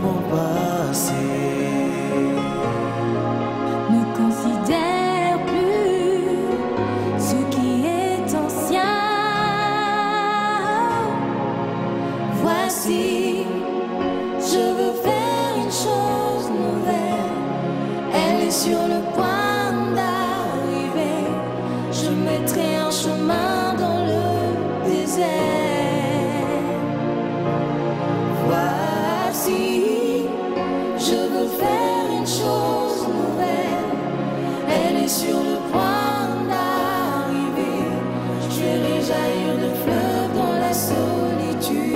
mon passé. Ne considère plus ce qui est ancien. Voici, je veux faire une chose nouvelle. Elle est sur le point d'arriver. Je mettrai un chemin dans le désert. Voici, je veux faire une chose nouvelle. Elle est sur le point d'arriver. Je verrai jaillir de fleuves dans la solitude.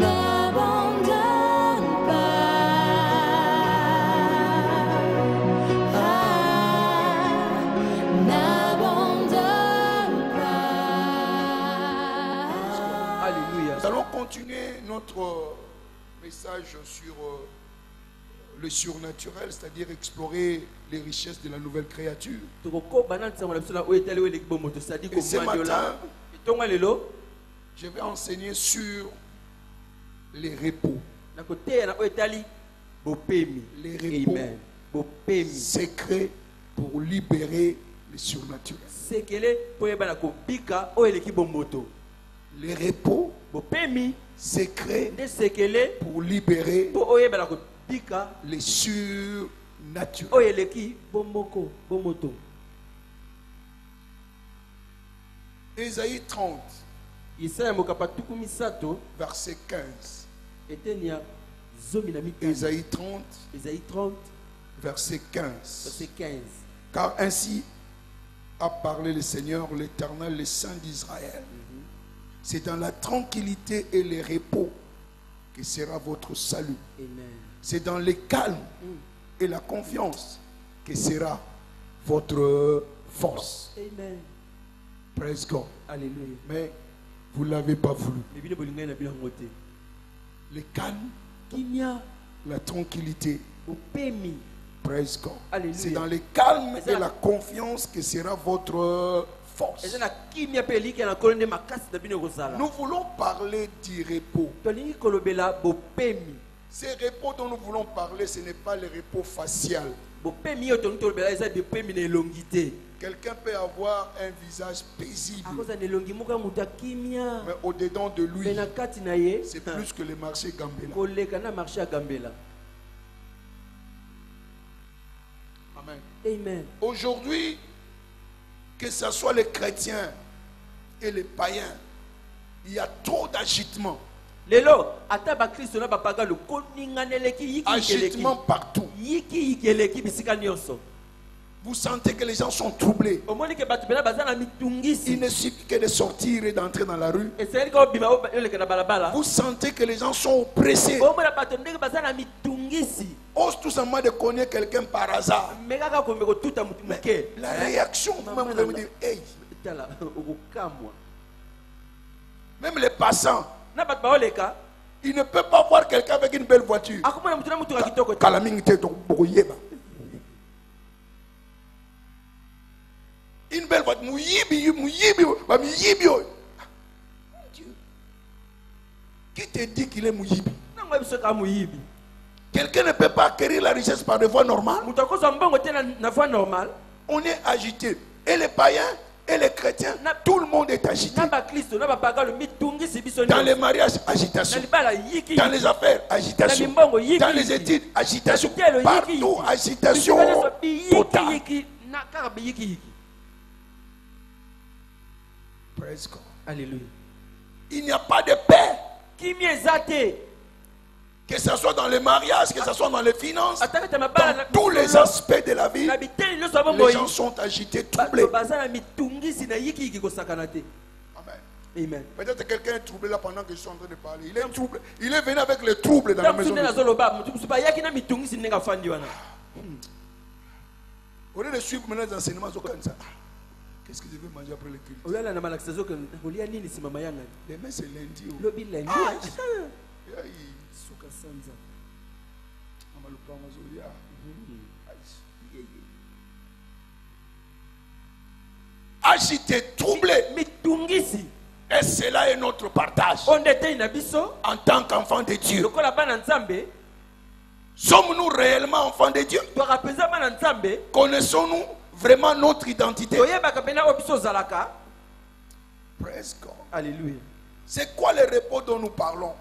N'abandonne Alléluia. Nous allons continuer notre message sur le surnaturel, c'est-à-dire explorer les richesses de la nouvelle créature. Et ce matin, je vais enseigner sur les repos. Les repos secrets pour libérer le surnaturel. Les repos secrets pour libérer les surnaturels. Ésaïe 30, verset 15. Ésaïe 30, verset 15. Car ainsi a parlé le Seigneur, l'Éternel, le Saint d'Israël. C'est dans la tranquillité et le repos que sera votre salut. C'est dans le calme et la confiance que sera votre force. Amen. Praise God. Alléluia. Mais vous ne l'avez pas voulu. Le calme, la tranquillité. Praise God. C'est dans le calme et la confiance que sera votre force. Nous voulons parler du repos. Ces repos dont nous voulons parler, ce n'est pas le repos facial. Quelqu'un peut avoir un visage paisible, mais au-dedans de lui, c'est plus que le marché Gambela. Amen. Amen. Aujourd'hui, que ce soit les chrétiens et les païens, il y a trop d'agitement. Agitement partout. Vous sentez que les gens sont troublés. Il ne suffit que de sortir et d'entrer dans la rue. Vous sentez que les gens sont oppressés. Ose tout simplement de connaître quelqu'un par hasard. Mais la réaction, vous me dire, hey. Même les passants, ils ne peuvent pas voir quelqu'un avec une belle voiture. Une belle voiture. Qui te dit qu'il est mouyibi? Quelqu'un ne peut pas acquérir la richesse par des voies normales. On est agité. Et les païens et les chrétiens, tout le monde est agité. Dans les mariages, agitation. Dans les affaires, agitation. Dans les études, agitation. Partout, agitation totale. Praise God. Alléluia. Il n'y a pas de paix. Que ce soit dans les mariages, que ce soit dans les finances, dans tous les aspects de la vie, les gens sont agités, troublés. Amen. Amen. Peut-être quelqu'un est troublé là pendant que je suis en train de parler. Il est troublé. Il est venu avec le trouble dans la maison. Au lieu de suivre maintenant les enseignements comme ça. Qu'est-ce que je vais manger après le culte? Demain c'est lundi. Agité, troublé. Et cela est notre partage. En tant qu'enfants de Dieu. Sommes-nous réellement enfants de Dieu? Connaissons-nous vraiment notre identité? Praise God. Alléluia. C'est quoi le repos dont nous parlons?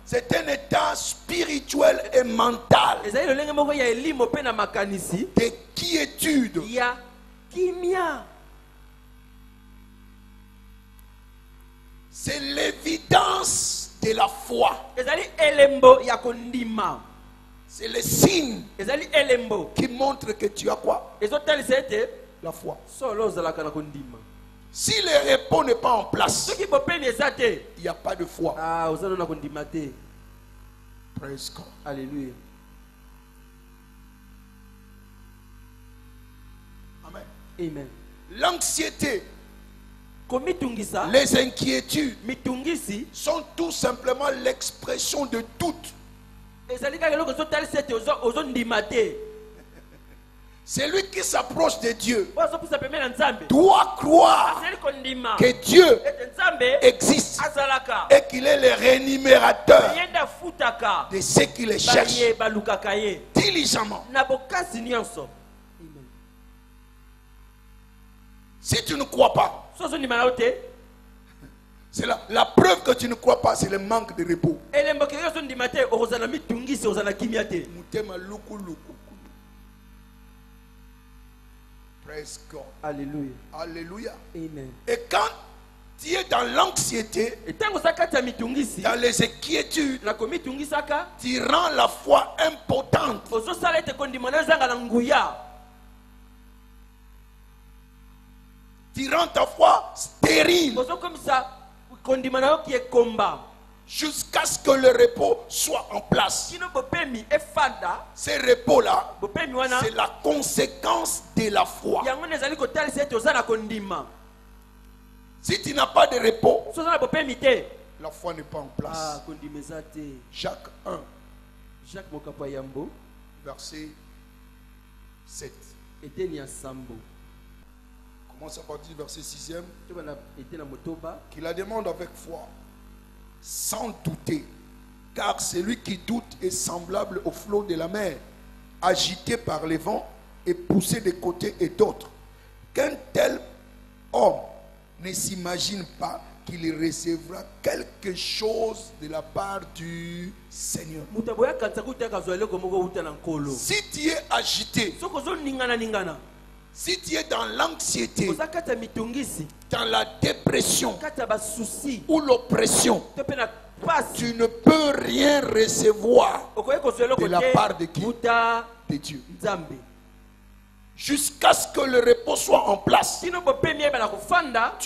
C'est un état spirituel et mental de quiétude. C'est l'évidence de la foi. C'est le signe qui montre que tu as quoi? La foi. Si le repos n'est pas en place, il n'y a pas de foi. Praise God. Alléluia. Amen. Amen. L'anxiété, les inquiétudes sont tout simplement l'expression de doute. Celui qui s'approche de Dieu doit croire que Dieu existe et qu'il est le rémunérateur de ceux qui le cherchent diligemment. Si tu ne crois pas, c'est la preuve que tu ne crois pas, c'est le manque de repos. Praise God. Alléluia. Alléluia. Amen. Et quand tu es dans l'anxiété, dans les inquiétudes, tu rends la foi impotente. Tu rends ta foi stérile. Jusqu'à ce que le repos soit en place. Ce repos-là, c'est la conséquence de la foi. Si tu n'as pas de repos, la foi n'est pas en place. Jacques 1, verset 7. Commence à partir du verset 6e. Qu'il la demande avec foi, sans douter, car celui qui doute est semblable au flot de la mer, agité par les vents et poussé de côté et d'autre. Qu'un tel homme ne s'imagine pas qu'il recevra quelque chose de la part du Seigneur. Si tu es agité, si tu es dans l'anxiété, dans la dépression ou l'oppression, tu ne peux rien recevoir de la part de qui? De Dieu. Jusqu'à ce que le repos soit en place, tu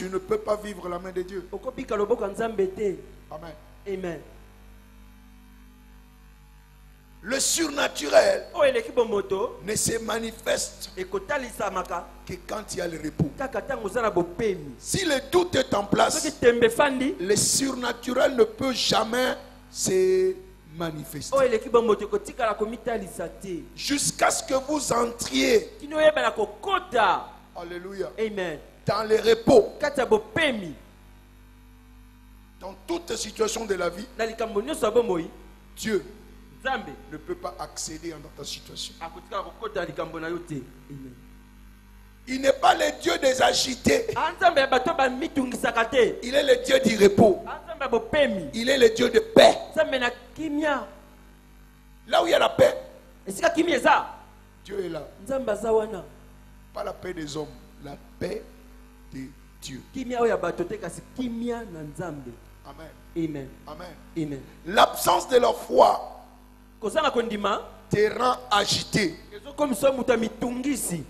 ne peux pas vivre la main de Dieu. Amen. Amen. Le surnaturel ne se manifeste que quand il y a le repos. Si le doute est en place, le surnaturel ne peut jamais se manifester. Jusqu'à ce que vous entriez, alléluia, Amen, dans le repos. Dans toute situation de la vie, Dieu ne peut pas accéder dans ta situation. Il n'est pas le Dieu des agités. Il est le Dieu du repos. Il est le Dieu de paix. Là où il y a la paix, Dieu est là. Pas la paix des hommes, la paix de Dieu. Amen. Amen. Amen. Amen. L'absence de la foi te rend agité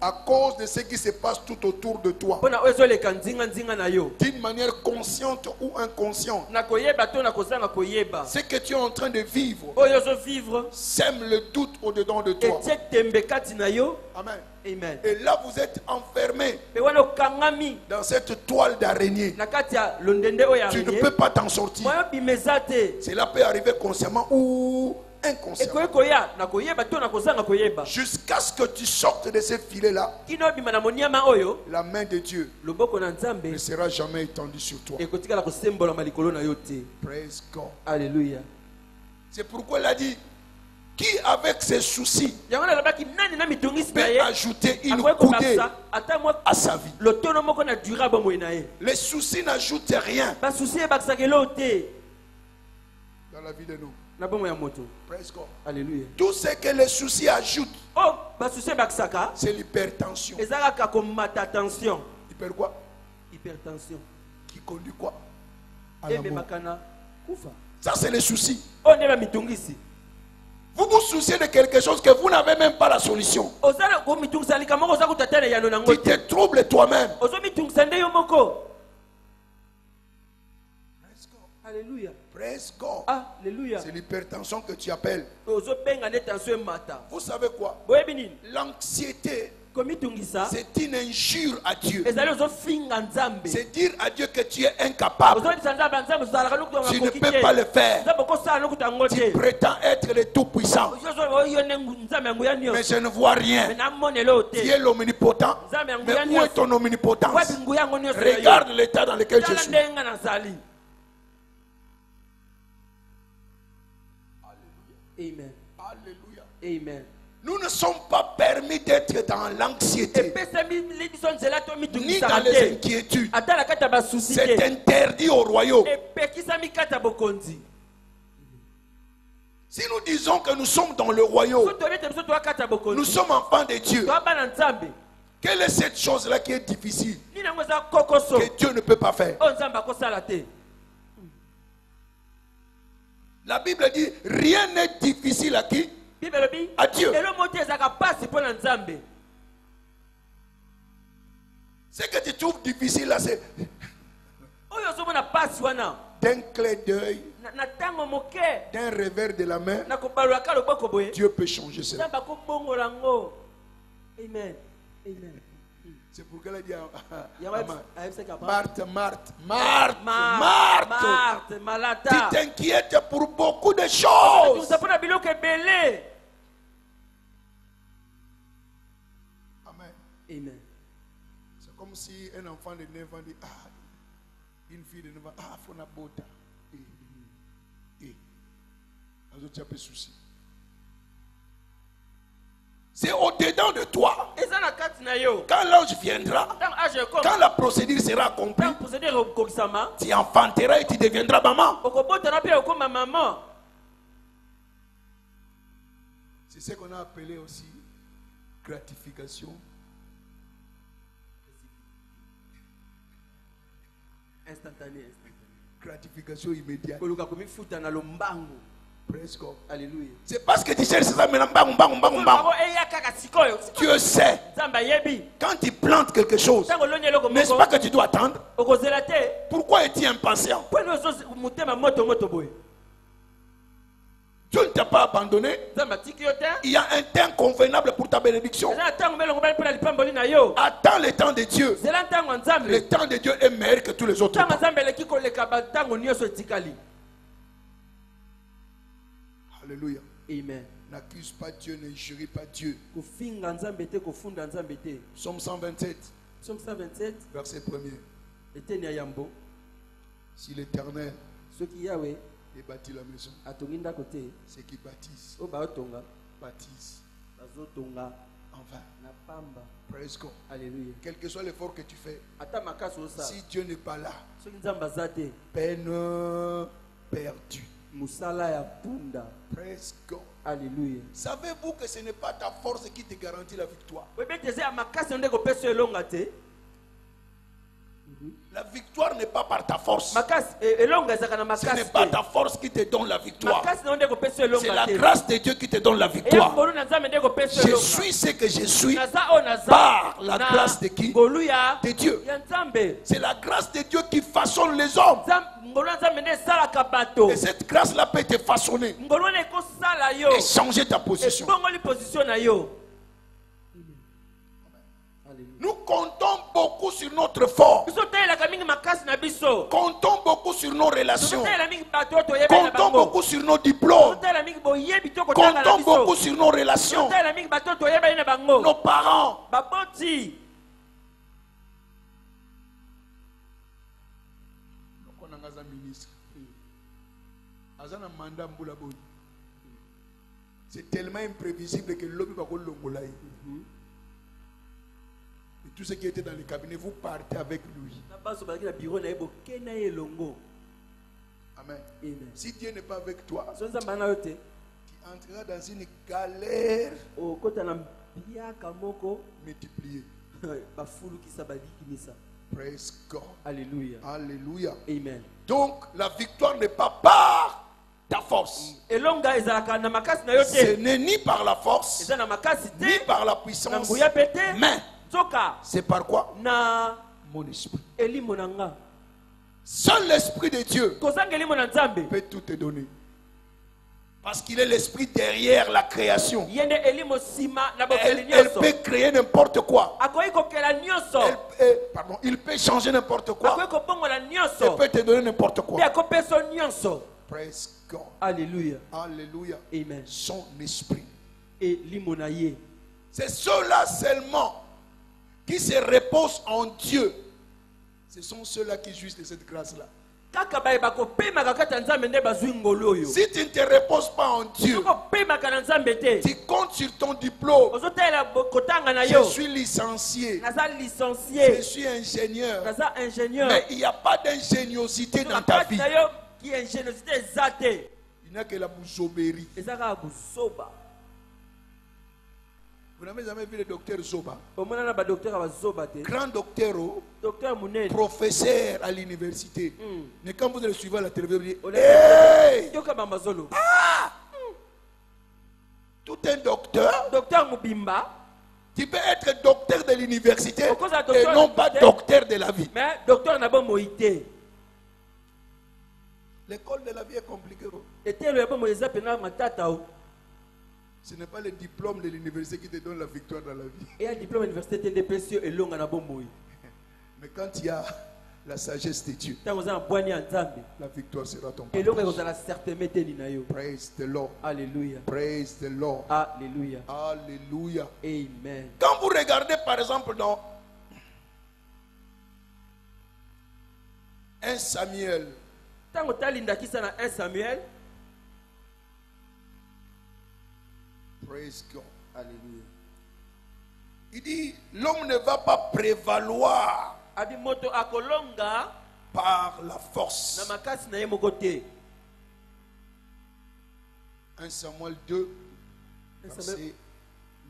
à cause de ce qui se passe tout autour de toi, d'une manière consciente ou inconsciente. Ce que tu es en train de vivre sème le doute au-dedans de toi. Amen. Amen. Et là vous êtes enfermé dans cette toile d'araignée. Tu ne peux pas t'en sortir. Cela peut arriver consciemment ou inconsciemment. Jusqu'à ce que tu sortes de ces filets-là, la main de Dieu ne sera jamais étendue sur toi. Praise God. Alléluia. C'est pourquoi il a dit, qui avec ses soucis peut ajouter une coudée à sa vie. Les soucis n'ajoutent rien dans la vie de nous. Praise God. Alléluia. Tout ce que les soucis ajoutent, c'est l'hypertension. Hyper quoi? Hypertension. Qui conduit quoi? À la mort. Ça, c'est les soucis. Oh, Vous vous souciez de quelque chose que vous n'avez même pas la solution. Tu te troubles toi-même. Alléluia. Praise God. Alléluia. C'est l'hypertension que tu appelles. Vous savez quoi? L'anxiété, c'est une injure à Dieu. C'est dire à Dieu que tu es incapable. Tu ne peux pas le faire. Tu prétends être le tout-puissant. Mais je ne vois rien. Tu es l'omnipotent. Mais où est ton omnipotence? Regarde l'état dans lequel je suis. Amen. Alléluia. Amen. Nous ne sommes pas permis d'être dans l'anxiété ni dans les inquiétudes. C'est interdit au royaume. Si nous disons que nous sommes dans le royaume, nous sommes enfants de Dieu. Quelle est cette chose-là qui est difficile, que Dieu ne peut pas faire? La Bible dit, rien n'est difficile à qui? À Dieu. Ce que tu trouves difficile là, c'est d'un clin d'œil, d'un revers de la main, Dieu peut changer cela. Amen. Amen. C'est pour qu'elle a dit Marthe, tu t'inquiètes pour beaucoup de choses. Amen. Amen. C'est comme si un enfant de 9 ans dit, une fille de 9 ans, faut na bota. Les autres, tu as peu de soucis. C'est au-dedans de toi. Quand l'âge viendra, quand la procédure sera accomplie, tu enfanteras et tu deviendras maman. C'est ce qu'on a appelé aussi gratification instantanée. Gratification immédiate. Praise God. Alléluia. C'est parce que tu cherches ça maintenant. Dieu sait. Quand tu plantes quelque chose, n'est-ce pas que tu dois attendre? Pourquoi es-tu impatient? Dieu ne t'a pas abandonné. Il y a un temps convenable pour ta bénédiction. Attends le temps de Dieu. Le temps de Dieu est meilleur que tous les autres temps. Alléluia. Amen. N'accuse pas Dieu, n'injurie pas Dieu. Psaume 127. Psaume 127. Verset 1er. Si l'Éternel et bâtit la maison, ceux qui bâtissent bâtissent en vain. Praise God. Alléluia. Quel que soit l'effort que tu fais, si Dieu n'est pas là, peine perdue. Praise God. Alléluia. Savez-vous que ce n'est pas ta force qui te garantit la victoire? La victoire n'est pas par ta force. Ce n'est pas ta force qui te donne la victoire. C'est la grâce de Dieu qui te donne la victoire. Je suis ce que je suis par la grâce de qui? De Dieu. C'est la grâce de Dieu qui façonne les hommes. Et cette grâce-là peut te façonner et changer ta position. Nous comptons beaucoup sur notre force. Comptons beaucoup sur nos relations. Comptons beaucoup sur nos diplômes. Comptons beaucoup sur nos relations. Nos parents. C'est tellement imprévisible que l'homme va l'ongolaï. Et tout ce qui était dans le cabinet, vous partez avec lui. Amen. Si Dieu n'est pas avec toi, tu entreras dans une galère multipliée. Praise God. Alléluia. Alléluia. Amen. Donc la victoire n'est pas par ta force. Ce n'est ni par la force, ni par la puissance, mais c'est par quoi? Mon esprit. Seul l'esprit de Dieu peut tout te donner. Parce qu'il est l'esprit derrière la création. Elle peut créer n'importe quoi. Il peut changer n'importe quoi. Elle peut te donner n'importe quoi. Praise God. Alléluia. Alléluia. Amen. Son esprit. Et limonaye. C'est ceux-là seulement qui se reposent en Dieu. Ce sont ceux-là qui jouissent de cette grâce-là. Si tu ne te reposes pas en Dieu, tu comptes sur ton diplôme. Je suis licencié. Je suis ingénieur. Mais il n'y a pas d'ingéniosité dans ta vie. Il n'y a que la boussoberie. Vous n'avez jamais vu le docteur Zoba? Grand docteur, professeur à l'université. Mais quand vous le suivez à la télévision, vous dites, hey! Tout un docteur. Tu peux être docteur de l'université et non pas docteur de la vie. L'école de la vie est compliquée. Ce n'est pas le diplôme de l'université qui te donne la victoire dans la vie. Mais quand il y a la sagesse de Dieu, la victoire sera ton partage. Praise the Lord. Alléluia. Praise the Lord. Alléluia. Alléluia. Amen. Quand vous regardez par exemple dans 1 Samuel, praise God. Alléluia. Il dit, l'homme ne va pas prévaloir par la force. 1 Samuel 2, verset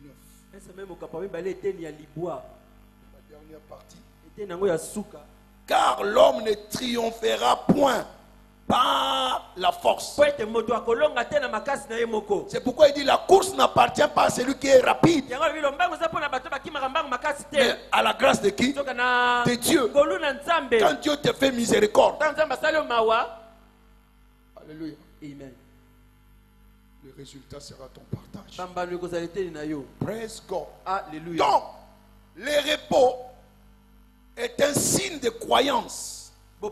9. La dernière partie. Car l'homme ne triomphera point par la force. C'est pourquoi il dit la course n'appartient pas à celui qui est rapide, mais à la grâce de qui? De Dieu. Quand Dieu te fait miséricorde. Alléluia. Amen. Le résultat sera ton partage. Praise God. Alléluia. Donc, le repos est un signe de croyance ou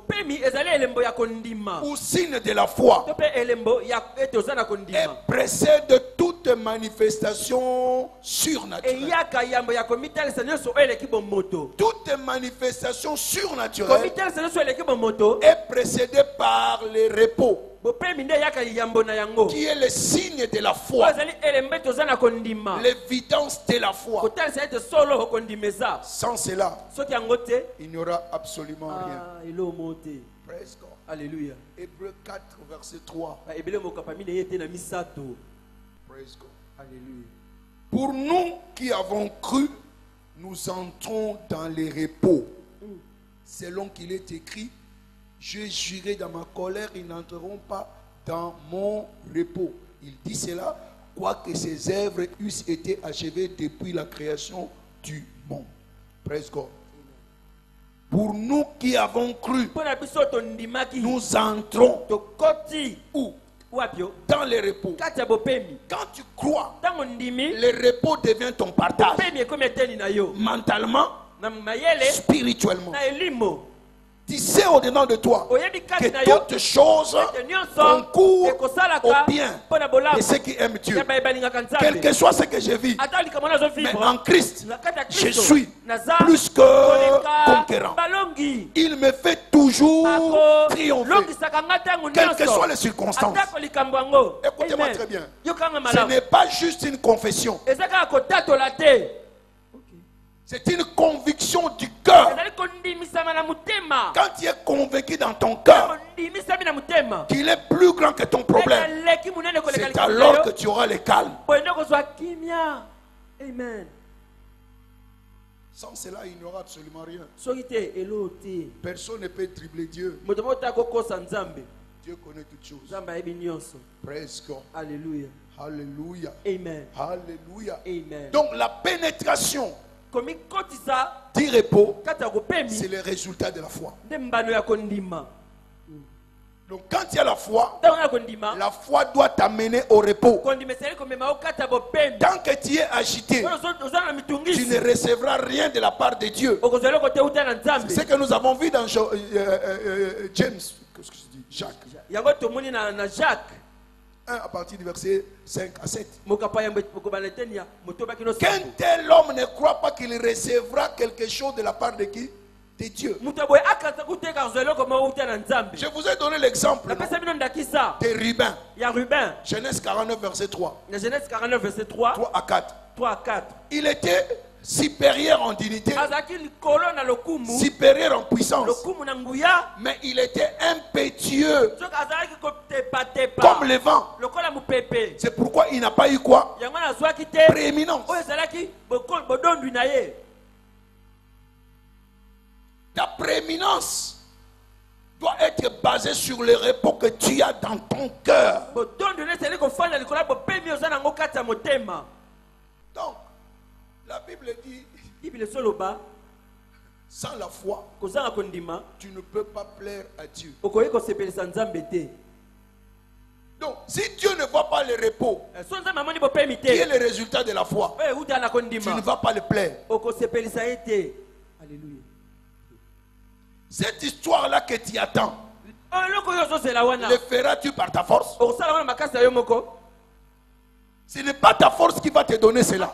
signe de la foi et précède de toute manifestation surnaturelle. Toute manifestation surnaturelle est précédée par le repos, qui est le signe de la foi, l'évidence de la foi. Sans cela, il n'y aura absolument rien. Praise God. Alléluia. Hébreux 4, verset 3. Praise God. Alléluia. Pour nous qui avons cru, nous entrons dans les repos. Selon qu'il est écrit, je jurai dans ma colère, ils n'entreront pas dans mon repos. Il dit cela, quoique ses œuvres eussent été achevées depuis la création du monde. Praise God. Pour nous qui avons cru, nous entrons où? Dans les repos. Quand tu crois, le repos devient ton partage. Mentalement, spirituellement. tu sais au-dedans de toi que toutes choses concourent au bien de ceux qui aiment Dieu. Quel que soit ce que je vis, mais en Christ, je suis plus que conquérant. Il me fait toujours triompher, quelles que soient les circonstances. Écoutez-moi très bien. Ce n'est pas juste une confession. C'est une conviction du cœur. Quand tu es convaincu dans ton cœur qu'il est plus grand que ton problème, c'est alors que tu auras le calme. Amen. Sans cela, il n'y aura absolument rien. Personne ne peut dribbler Dieu. Dieu connaît toutes choses. Praise God. Alléluia. Alléluia. Amen. Alléluia. Amen. Donc la pénétration du repos, c'est le résultat de la foi. Donc quand il y a la foi doit t'amener au repos. Tant que tu es agité, tu ne recevras rien de la part de Dieu. C'est ce que nous avons vu dans James. Qu'est-ce que je dis? Jacques. 1 à partir du verset 5 à 7. Qu'un tel homme ne croit pas qu'il recevra quelque chose de la part de qui? De Dieu. Je vous ai donné l'exemple de Ruben. Genèse 49 verset 3. 3 à 4. Il était supérieur en dignité, supérieur en puissance, mais il était impétueux comme le vent. C'est pourquoi il n'a pas eu quoi? Prééminence. Ta prééminence doit être basée sur le repos que tu as dans ton cœur. Donc, la Bible dit, sans la foi, tu ne peux pas plaire à Dieu. Donc, si Dieu ne voit pas le repos, qui est le résultat de la foi, tu ne vas pas le plaire. Alléluia. Cette histoire-là que tu attends, le feras-tu par ta force? Ce n'est pas ta force qui va te donner cela,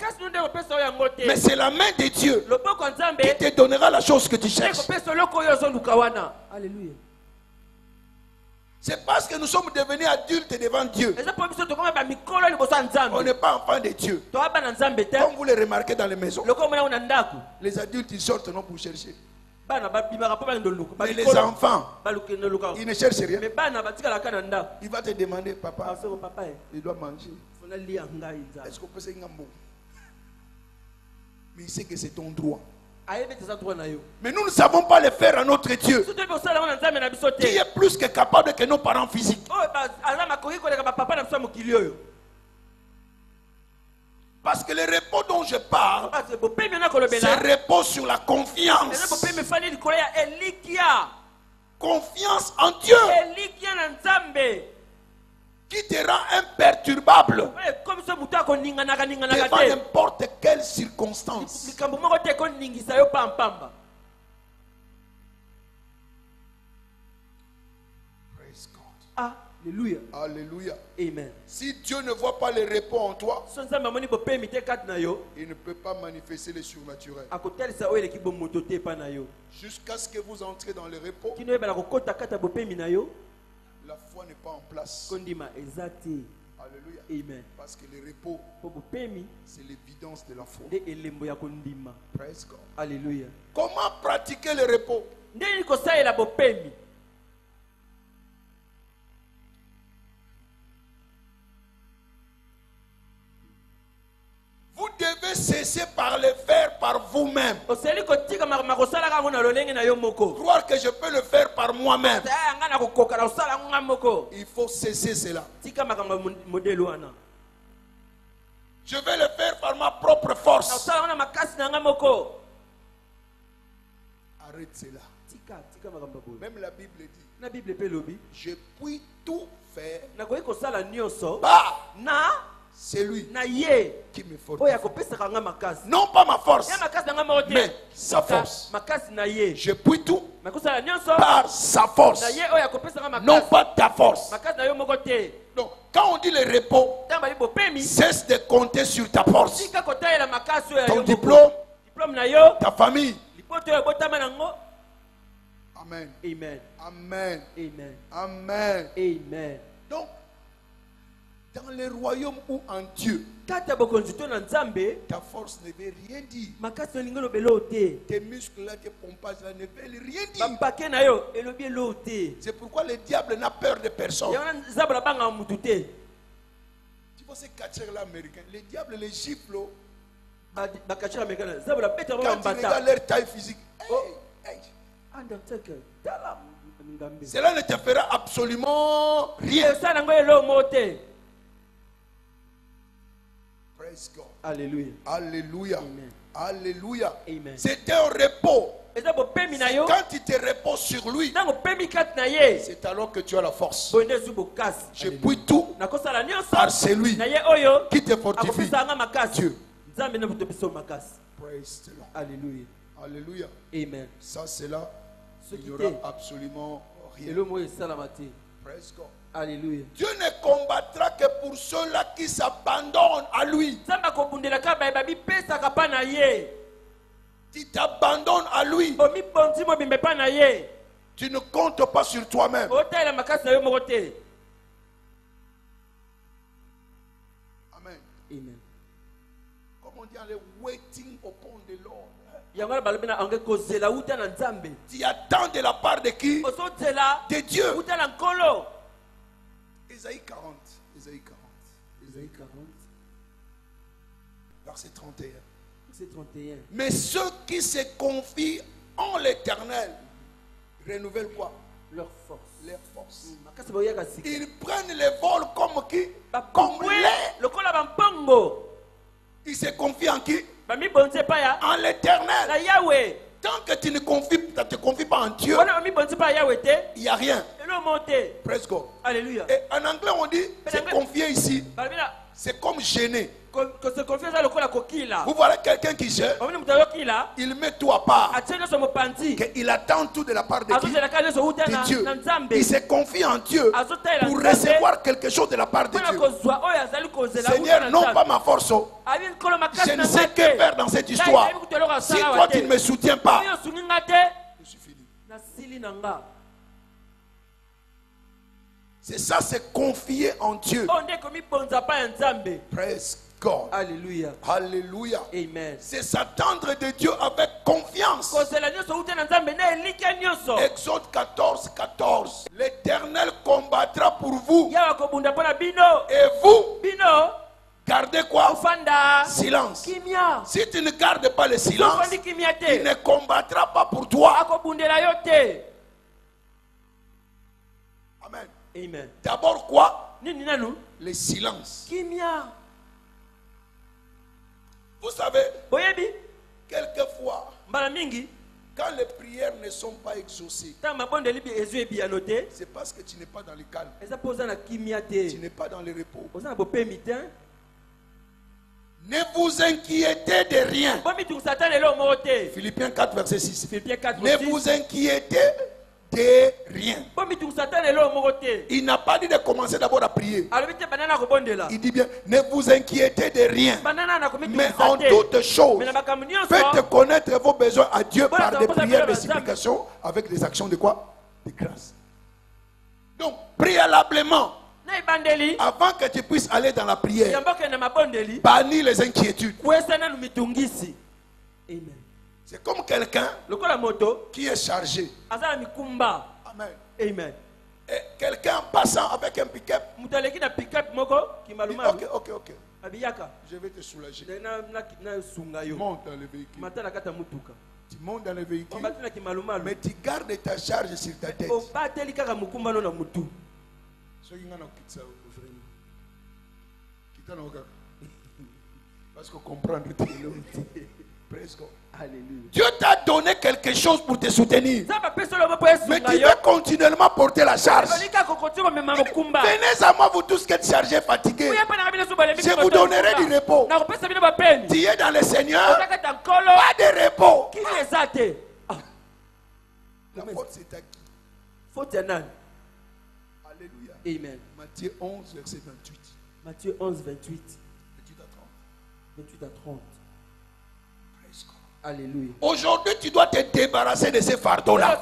mais c'est la main de Dieu qui te donnera la chose que tu cherches. Alléluia. C'est parce que nous sommes devenus adultes devant Dieu. On n'est pas enfants de Dieu. Comme vous le remarquez dans les maisons, les adultes ils sortent non pour chercher. Mais les enfants, ils ne cherchent rien. Il va te demander, papa, il doit manger. Est-ce qu'on peut se ngambo? Mais il sait que c'est ton droit. Mais nous ne savons pas le faire à notre Dieu, qui est plus que capable que nos parents physiques. Parce que le repos dont je parle, c'est repos sur la confiance. Confiance en Dieu, qui te rend imperturbable devant n'importe quelle circonstance. Praise God. Alléluia. Alléluia. Amen. Si Dieu ne voit pas le repos en toi, il ne peut pas manifester le surnaturel. Jusqu'à ce que vous entrez dans le repos, la foi n'est pas en place. Alléluia. Amen. Parce que le repos, c'est l'évidence de la foi. Praise God. Alléluia. Comment pratiquer le repos? Vous devez cesser par le faire par vous-même. Croire que je peux le faire par moi-même. Il faut cesser cela. Je vais le faire par ma propre force. Arrête cela. Même la Bible dit, je puis tout faire par celui qui me fortifie. Non pas ma force, mais sa force. Je puis tout par sa force, non pas ta force. Donc, quand on dit le repos, cesse de compter sur ta force, ton diplôme, ta famille. Amen. Amen. Amen. Amen. Amen. Amen. Donc, dans le royaume où en Dieu, ta force ne veut rien dire. Tes muscles là, tes pompages là ne veulent rien dire. C'est pourquoi le diable n'a peur de personne. Tu vois ces catcheurs là américains, le diable les gifle. Quand tu regardes leur taille physique, hey. Cela ne te fera absolument rien. Praise God. Alléluia. Alléluia. Amen. Alléluia. Amen. C'est un repos. Quand tu te reposes sur lui, c'est alors que tu as la force. Je puis tout par celui qui te fortifie. Dieu. Praise the Lord. Alléluia. Alléluia. Amen. Ça, c'est là. Il n'y aura absolument rien. Praise God. Alléluia. Dieu ne combattra que pour ceux-là qui s'abandonnent à lui. Tu t'abandonnes à lui. Tu ne comptes pas sur toi-même. Amen. Amen. Comme on dit, waiting upon the Lord. Tu attends de la part de qui? De Dieu. Ésaïe 40. Ésaïe 40. Ésaïe 40. Verset 31. Verset 31. Mais ceux qui se confient en l'Éternel renouvellent quoi? Leur force. Leur force. Mm. Ils prennent le vol comme qui? Comme l'air. Ils se confient en qui? En l'Éternel. Tant que tu ne te confies pas en Dieu, il n'y a rien. Praise God. Alléluia. Et en anglais, on dit, c'est confier ici. C'est comme gêner. Vous voyez quelqu'un qui gêne, il met tout à part. Il attend tout de la part de qui? De Dieu. Il se confie en Dieu pour recevoir quelque chose de la part de Dieu. Seigneur, non pas ma force. Je ne sais que faire dans cette histoire. Si toi tu ne me soutiens pas, je suis fini. C'est ça, c'est confier en Dieu. Praise God. Alléluia. Alléluia. Amen. C'est s'attendre de Dieu avec confiance. Exode 14, 14. L'Éternel combattra pour vous. Et vous, gardez quoi? Silence. Si tu ne gardes pas le silence, il ne combattra pas pour toi. Amen. Amen. D'abord quoi? Le silence. Vous savez, quelquefois, quand les prières ne sont pas exaucées, c'est parce que tu n'es pas dans le calme. Tu n'es pas dans le repos. Ne vous inquiétez de rien. Philippiens 4, verset 6. Ne vous inquiétez de rien. Il n'a pas dit de commencer d'abord à prier. Il dit bien, ne vous inquiétez de rien. Mais en toutes choses, faites connaître vos besoins à Dieu par des prières, des supplications, avec des actions de quoi? De grâce. Donc, préalablement, avant que tu puisses aller dans la prière, bannis les inquiétudes. Amen. C'est comme quelqu'un qui est chargé. Amen. Amen. Et quelqu'un passant avec un pick-up, ok. Je vais te soulager. Monte dans le véhicule. Tu montes dans le véhicule, mais tu gardes ta charge sur ta tête. Parce qu'on comprend. Praise God. Alléluia. Dieu t'a donné quelque chose pour te soutenir. Mais tu veux continuellement porter la charge. Venez à moi, vous tous qui êtes chargés, fatigués. Je vous donnerai du repos. Tu es dans le Seigneur, pas de repos. La faute, c'est à qui? Faute ya nani? Alléluia. Amen. Matthieu 11, verset 28. Matthieu 11, 28. 28 à 30. 28 à 30. Praise God. Alléluia. Aujourd'hui, tu dois te débarrasser de ces fardeaux-là.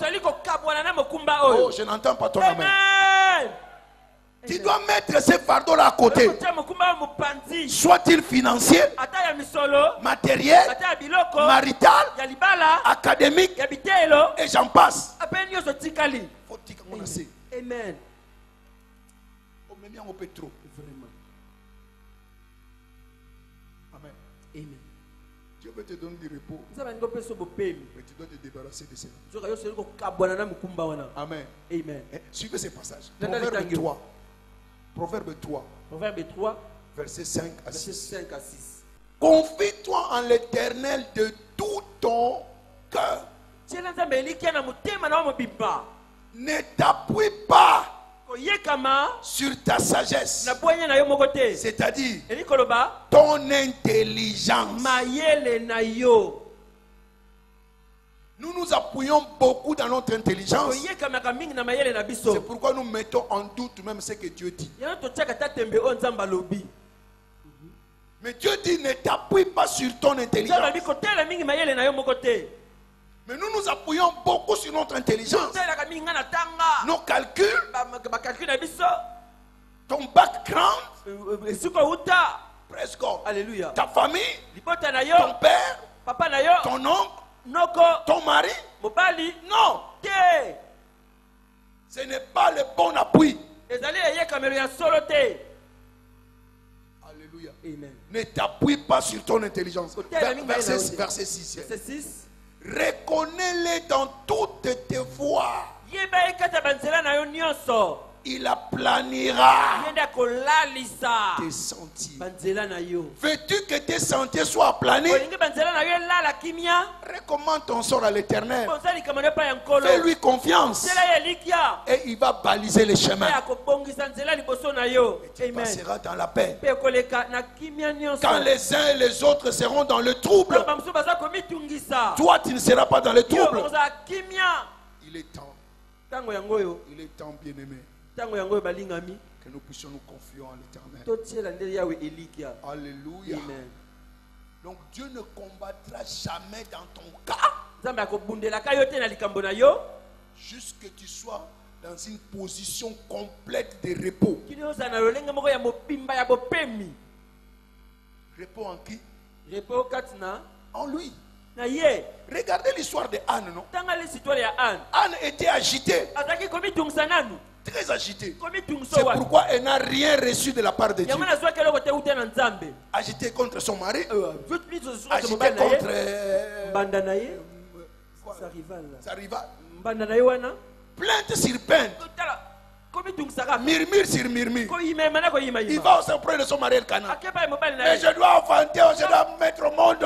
Oh, je n'entends pas ton amen. Amen. Tu dois mettre ces fardeaux-là à côté. Soit-il financier, matériel, marital, académique, et j'en passe. Faut dire qu'on a assez. Amen. On met bien au pétro. Vraiment. Amen. Amen. Dieu veut te donner du repos. Mais Mais tu dois te débarrasser de cela. Amen. Amen. Suivez ces passages. Proverbe 3. Proverbe 3. Proverbe 3. Verset 5 à Verset 6. 5 à 6. Confie-toi en l'Éternel de tout ton cœur. Ne t'appuie pas sur ta sagesse, c'est-à-dire ton intelligence. Nous nous appuyons beaucoup dans notre intelligence. C'est pourquoi nous mettons en doute même ce que Dieu dit. Mais Dieu dit ne t'appuie pas sur ton intelligence. Mais nous nous appuyons beaucoup sur notre intelligence. Nos calculs, ton background, presque Alléluia. ta famille, ton père, ton oncle, ton mari. Non, ce n'est pas le bon appui. Alléluia. Amen. Ne t'appuie pas sur ton intelligence. Verset 6. Verset 6. Reconnais-les dans toutes tes voies. Il aplanira tes sentiers. Veux-tu que tes sentiers soient aplanés? Recommande ton sort à l'Éternel. Fais-lui confiance. Et il va baliser les chemins. Et tu passeras dans la paix. Quand les uns et les autres seront dans le trouble, toi tu ne seras pas dans le trouble. Il est temps. Il est temps, bien-aimé, que nous puissions nous confier en l'Éternel. Alléluia. Amen. Donc Dieu ne combattra jamais dans ton cas jusqu'à ce que tu sois dans une position complète de repos. Repos en qui? En lui. Regardez l'histoire de Anne, non? Anne était agitée. Très agitée. C'est pourquoi elle n'a rien reçu de la part de Dieu. Agitée contre son mari. Agitée contre sa rivale. Plainte sur plainte. Murmure sur murmure. Il va auprès de son mari Elkana. Mais je dois enfanter, je dois mettre au monde.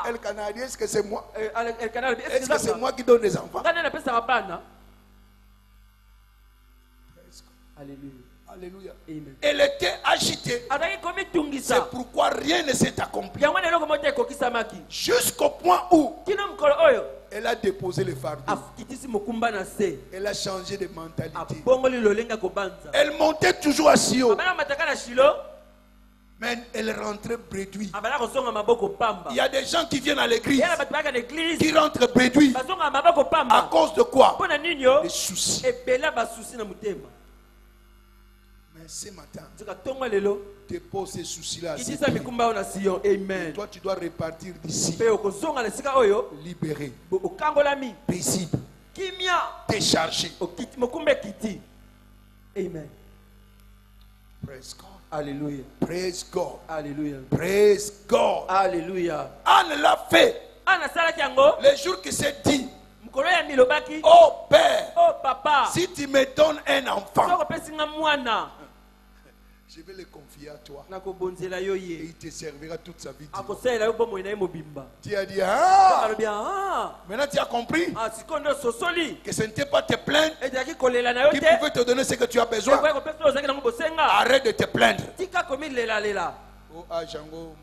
Elkana a dit, est-ce que c'est moi? Est-ce que c'est moi qui donne des enfants? Alléluia. Alléluia. Amen. Elle était agitée. C'est pourquoi rien ne s'est accompli. Jusqu'au point où elle a déposé le fardeau. Elle a changé de mentalité. Elle montait toujours à Sio. Mais elle rentrait bredouille. Il y a des gens qui viennent à l'église, qui rentrent bredouille. À cause de quoi? Des soucis. Mais ce matin, dépose ces soucis-là. Amen. Toi, tu dois repartir d'ici libéré, paisible, déchargé. Amen. Praise God. Alléluia. Praise God. Alléluia. Praise God. Alléluia. Anne l'a fait. Le jour qui s'est dit, oh Père, oh papa, si tu me donnes un enfant, je vais le confier à toi. Et il te servira toute sa vie. Tu as dit, ah, maintenant tu as compris que ce n'était pas te plaindre qui pouvait te donner ce que tu as besoin. Arrête de te plaindre. Oh, ah, Jango,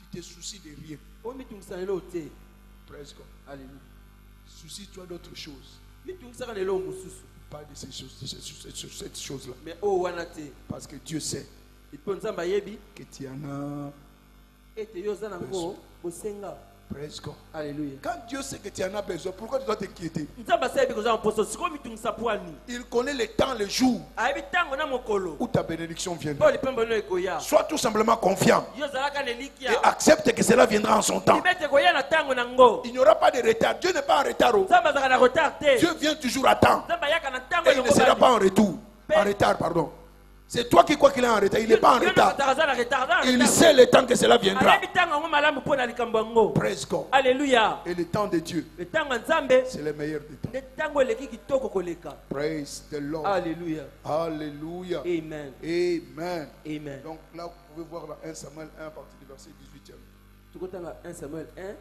tu te soucies de rien. Praise God. Alléluia. Soucie-toi d'autre chose. Pas de ces choses, cette chose-là. Mais oh wanate. Parce que Dieu sait que tu en as. Praise God. Alléluia. Quand Dieu sait que tu en as besoin, pourquoi tu dois t'inquiéter? Il connaît le temps, le jour où ta bénédiction viendra. Sois tout simplement confiant et accepte que cela viendra en son temps. Il n'y aura pas de retard. Dieu n'est pas en retard. Dieu vient toujours à temps. Et il ne sera pas en retour. En retard, pardon. C'est toi qui crois qu'il est en retard. Il n'est pas en retard. Il sait le temps que cela viendra. Praise God. Alléluia. Et le temps de Dieu, c'est le meilleur des temps. Praise the Lord. Alléluia. Alléluia. Amen. Amen. Amen. Donc là, vous pouvez voir dans 1 Samuel 1 à partir du verset 18. Tu vois dans 1 Samuel 1, à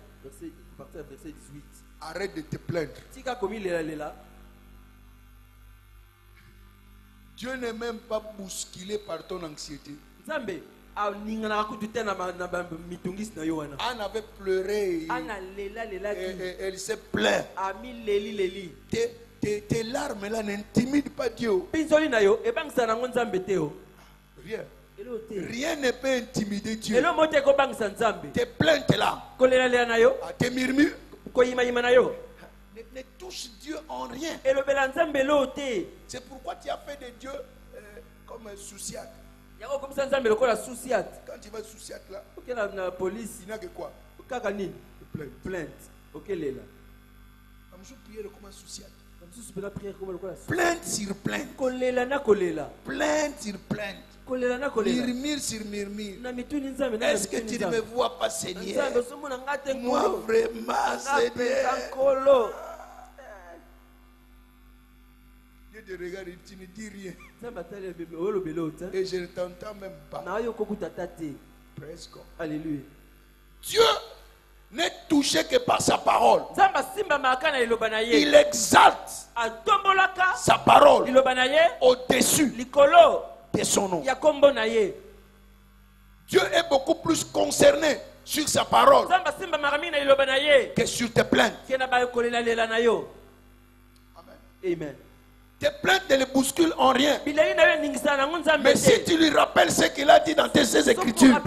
partir du verset 18. Arrête de te plaindre. Dieu n'est même pas bousculé par ton anxiété. Anne avait pleuré. Et elle s'est plaint. Tes larmes là n'intimident pas Dieu. Rien. Rien ne peut intimider Dieu. Tes plaintes là, tes murmures, ne touche Dieu en rien. C'est pourquoi tu as fait de Dieu comme un souciate. Quand tu vas souciate là, la police, il n'a que quoi? Plainte. Plainte sur plainte. Plainte sur plainte. Murmure sur murmure. Est-ce que tu ne me vois pas, Seigneur? Moi vraiment, Seigneur. Dieu te regarde et tu ne dis rien. Et je ne t'entends même pas. Praise God. Alléluia. Dieu n'est touché que par sa parole. Il exalte sa parole au-dessus de son nom. Dieu est beaucoup plus concerné sur sa parole que sur tes plaintes. Amen. Amen. Tes plaintes ne le bousculent en rien. Mais si tu lui rappelles ce qu'il a dit dans ses écritures,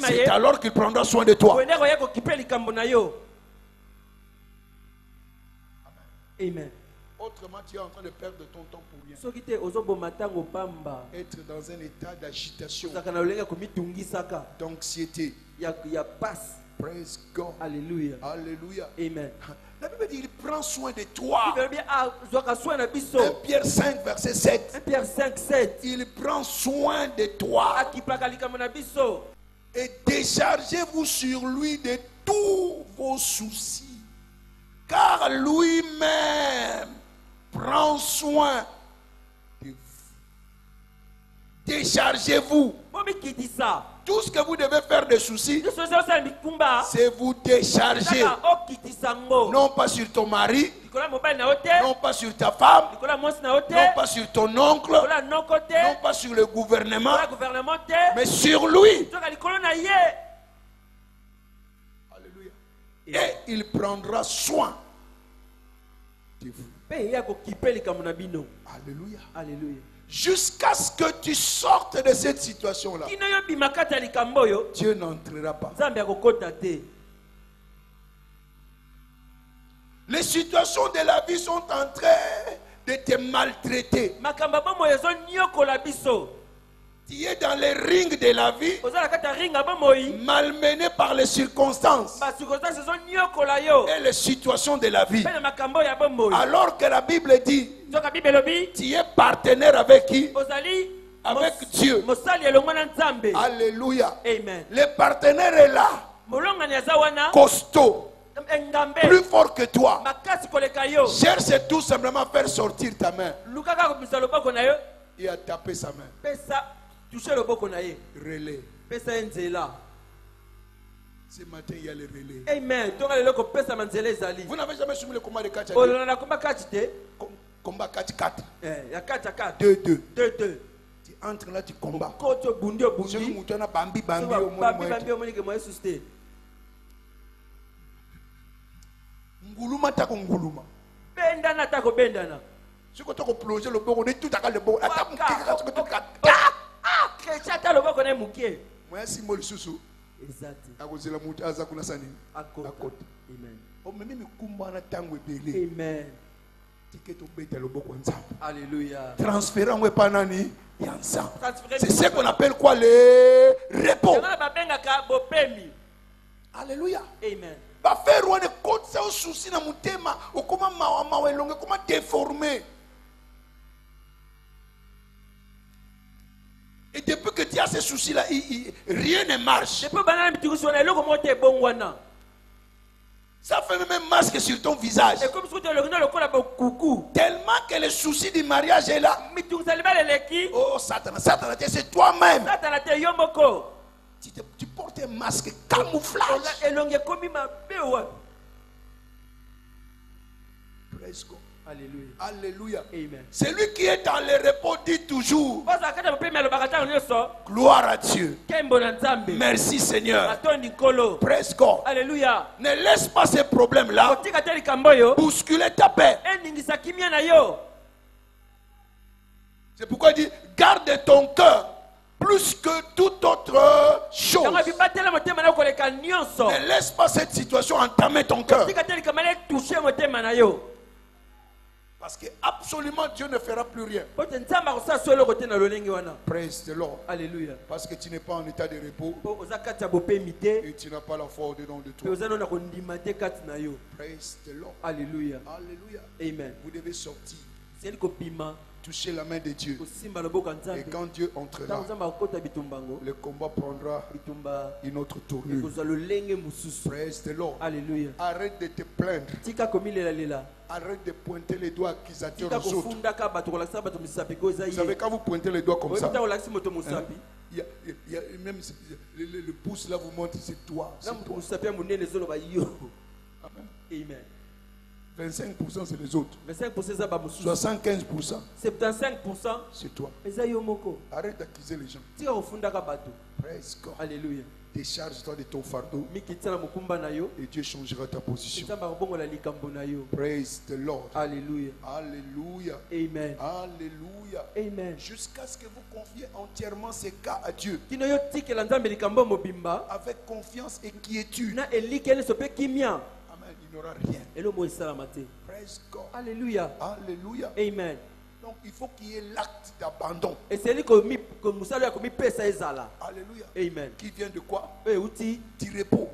c'est alors qu'il prendra soin de toi. Amen. Autrement, tu es en train de perdre ton temps pour rien. Être dans un état d'agitation, d'anxiété. Praise God. Alléluia. Alléluia. Amen. La Bible dit il prend soin de toi. 1 1 Pierre 5 verset 7. Pierre 5, 7. Il prend soin de toi. Et déchargez-vous sur lui de tous vos soucis. Car lui-même prend soin de vous. Déchargez-vous. Tout ce que vous devez faire de soucis, c'est vous décharger. Non pas sur ton mari, non pas sur ta femme, non pas sur ton oncle, non pas sur le gouvernement, mais sur lui. Alléluia. Et il prendra soin de vous. Alléluia. Alléluia. Jusqu'à ce que tu sortes de cette situation-là, Dieu n'entrera pas. Les situations de la vie sont en train de te maltraiter. Tu es dans les rings de la vie, malmené par les circonstances et les situations de la vie. Alors que la Bible dit, tu es partenaire avec qui? Avec Dieu. Alléluia. Amen. Le partenaire est là, costaud, plus fort que toi. Cherche tout simplement à faire sortir ta main et à taper sa main. Relais. Ce matin, il y a le relais. Amen. Vous n'avez jamais soumis le combat de 4 à 2. Combat 4 à 4. 2-2. 2-2. Tu entres là, tu combats. Nguluma tako nguluma. Bendana tako bendana. Si tu as plongé le bord, on est tout à le bord. Chata le bord, on est mouqué. Moi, si moi le sous. Exact. Akozela mutu azakuna sani. Akota. Amen. O memi mikumba na tango ebele. Amen. Tiketo beta le boko nzambe. Alléluia. Transférant we panani yansa. C'est ce qu'on appelle quoi le repos. Alléluia. Amen. Ba faire one côte ça au souci na mutema o comment mawa elonge comment déformer. Et depuis que tu as ces soucis là, rien ne marche. Ça fait même un masque sur ton visage. Tellement que le souci du mariage est là. Oh Satan, Satan, c'est toi-même. Tu portes un masque camouflage. Praise God. Alléluia. Alléluia. Amen. Celui qui est dans le repos dit toujours gloire à Dieu. Merci Seigneur. Praise God. Alléluia. Ne laisse pas ces problèmes-là bousculer ta paix. C'est pourquoi il dit garde ton cœur plus que toute autre chose. Ne laisse pas cette situation entamer ton cœur. Parce que absolument Dieu ne fera plus rien. Praise the Lord. Alléluia. Parce que tu n'es pas en état de repos. Et tu n'as pas la foi au-dedans de toi. Praise the Lord. Alléluia. Alléluia. Amen. Vous devez sortir. Toucher la main de Dieu. Et quand Dieu entrera, le combat prendra une autre tournure. Praise the Lord. Alléluia. Arrête de te plaindre. Arrête de pointer les doigts accusateurs aux autres. Vous savez, quand vous pointez les doigts comme ça, il y a même le pouce là vous montre c'est toi. Amen. 25% c'est les autres. 75% c'est toi. Arrête d'accuser les gens. Praise God. Alléluia. Décharge-toi de ton fardeau et Dieu changera ta position. Praise the Lord. Alléluia. Alléluia. Amen. Alléluia. Amen. Jusqu'à ce que vous confiez entièrement ces cas à Dieu. Avec confiance et quiétude. Amen. Il n'aura rien. Praise God. Alléluia. Alléluia. Amen. Donc il faut qu'il y ait l'acte d'abandon. Alléluia. Amen. Qui vient de quoi? Du repos.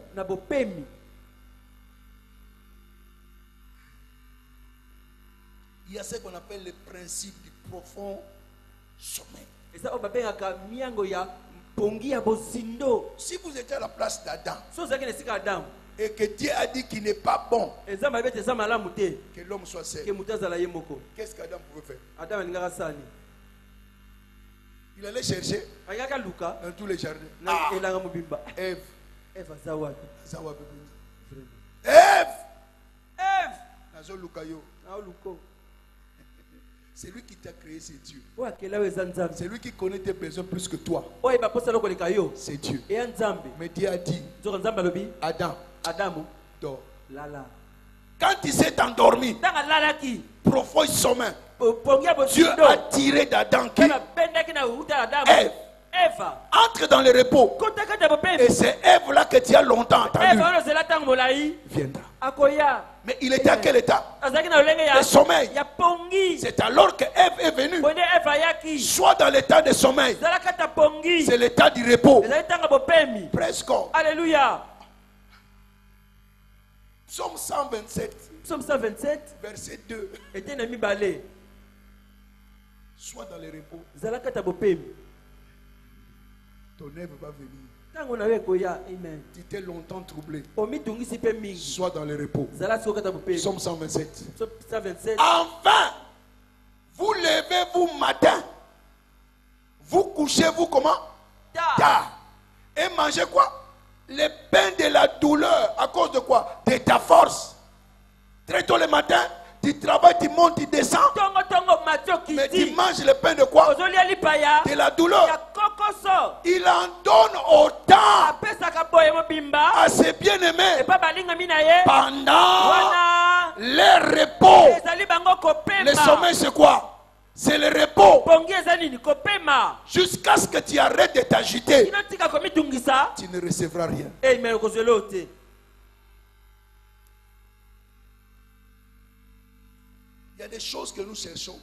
Il y a ce qu'on appelle le principe du profond sommeil. Si vous étiez à la place d'Adam et que Dieu a dit qu'il n'est pas bon que l'homme soit seul, qu'est-ce qu'Adam pouvait faire? Il allait chercher dans tous les jardins. Ève. C'est lui qui t'a créé, c'est Dieu. C'est lui qui connaît tes besoins plus que toi. C'est Dieu. Mais Dieu a dit, Adam, dors. Quand il s'est endormi, profond sommeil, Dieu a tiré d'Adam qui Ève. Entre dans le repos. Et c'est Ève là que tu as longtemps attendu. Viendra. Mais il était à quel état? Le sommeil. C'est alors que Ève est venue. Soit dans l'état de sommeil. C'est l'état du repos. Presque. Alléluia. Psaume 127. Psaume 127. Verset 2. Soit dans le repos. Ton Ève va venir. Tu t'es longtemps troublé. Sois dans le repos. Psaume 127. Enfin, vous levez-vous matin. Vous couchez-vous comment? Tard. Et mangez quoi? Le pain de la douleur. À cause de quoi? De ta force. Très tôt le matin, tu travailles, tu montes, tu descends. Mais tu manges le pain de quoi? De la douleur. Il en donne autant à ses bien-aimés pendant les repos. Le sommeil, c'est quoi? C'est le repos. Jusqu'à ce que tu arrêtes de t'agiter, tu ne recevras rien. Il y a des choses que nous cherchons.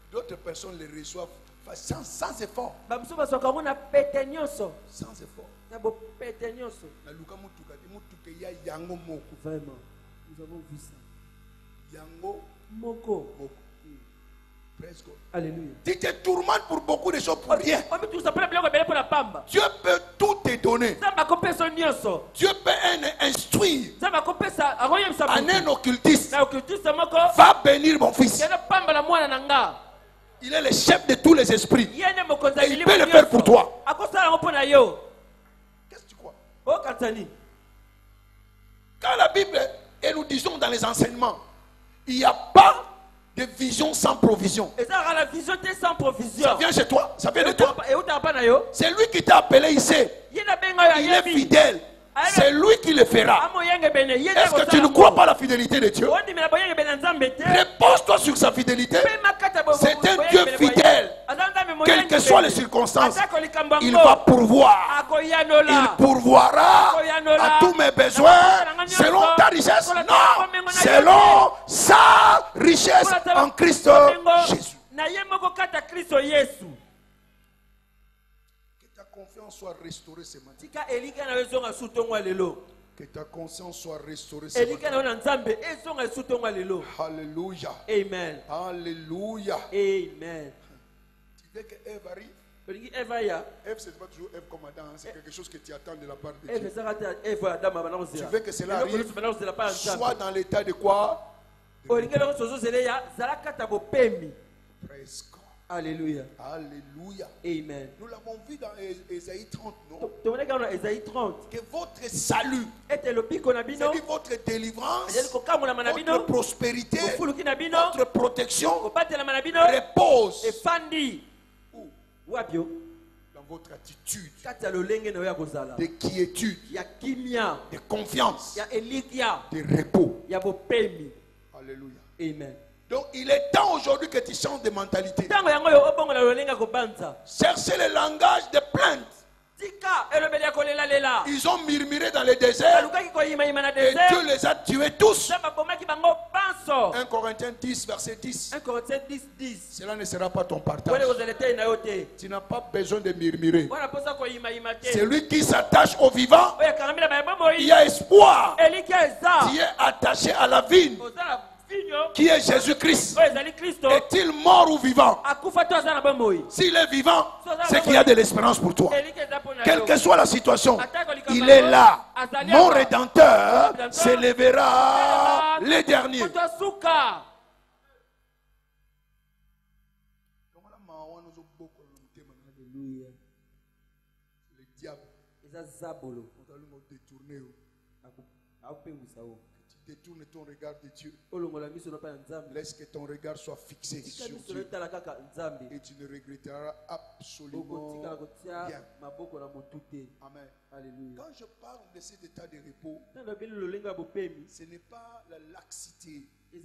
D'autres personnes les reçoivent sans effort. Sans effort. Vraiment, nous avons vu ça. Yango Moko. Presque. Alléluia. Tu te tourmentes pour beaucoup de choses pour rien. Dieu peut tout te donner. Dieu peut instruire en un occultiste. Va bénir mon fils. Il est le chef de tous les esprits. Et il peut le faire pour toi. Qu'est-ce que tu crois? Quand la Bible, et nous disons dans les enseignements, il n'y a pas de vision sans provision. Ça vient chez toi, ça vient de toi. C'est lui qui t'a appelé ici. Il est fidèle. C'est lui qui le fera. Est-ce que tu ne crois pas à la fidélité de Dieu? Repose-toi sur sa fidélité. C'est un Dieu fidèle. Quelles que soient les circonstances, il va pourvoir. Il pourvoira à tous mes besoins selon ta richesse. Non, selon sa richesse en Christ Jésus. Que ta confiance soit restaurée ce matin. Que ta conscience soit restaurée ce matin. Alléluia. Amen. Alléluia. Amen. Tu veux que Ève arrive? Ève, c'est pas toujours Ève comme Adam, c'est quelque chose que tu attends de la part de Dieu. Tu veux que cela arrive, soit dans l'état de quoi? Presque. Alléluia. Alléluia. Amen. Nous l'avons vu dans Ésaïe 30, non? Que votre salut, c'est-à-dire votre délivrance, votre prospérité, votre protection repose dans votre attitude de quiétude, de confiance, de repos. Alléluia. Amen. Donc il est temps aujourd'hui que tu changes de mentalité. Cherchez le langage de plainte. Ils ont murmuré dans le désert et Dieu les a tués tous. 1 Corinthiens 10, verset 10. Cela ne sera pas ton partage. Tu n'as pas besoin de murmurer. Celui qui s'attache au vivant, il y a espoir. Tu es attaché à la vigne qui est Jésus-Christ. Est-il mort ou vivant? S'il est vivant, c'est qu'il y a de l'espérance pour toi. Quelle que soit la situation, il est là. Mon Rédempteur s'élèvera les derniers. Le diable, détourne ton regard de Dieu. Laisse que ton regard soit fixé sur Dieu. Et tu ne regretteras absolument rien. Amen. Quand je parle de cet état de repos, ce n'est pas la laxité. Ce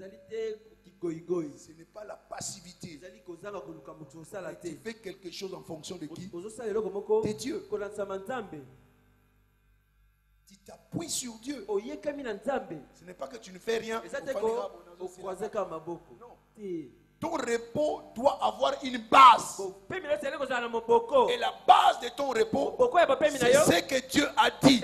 n'est pas la passivité. Tu fais quelque chose en fonction de qui? De Dieu. Tu t'appuies sur Dieu. Ce n'est pas que tu ne fais rien. Non. Ton repos doit avoir une base. Et la base de ton repos, c'est ce que Dieu a dit.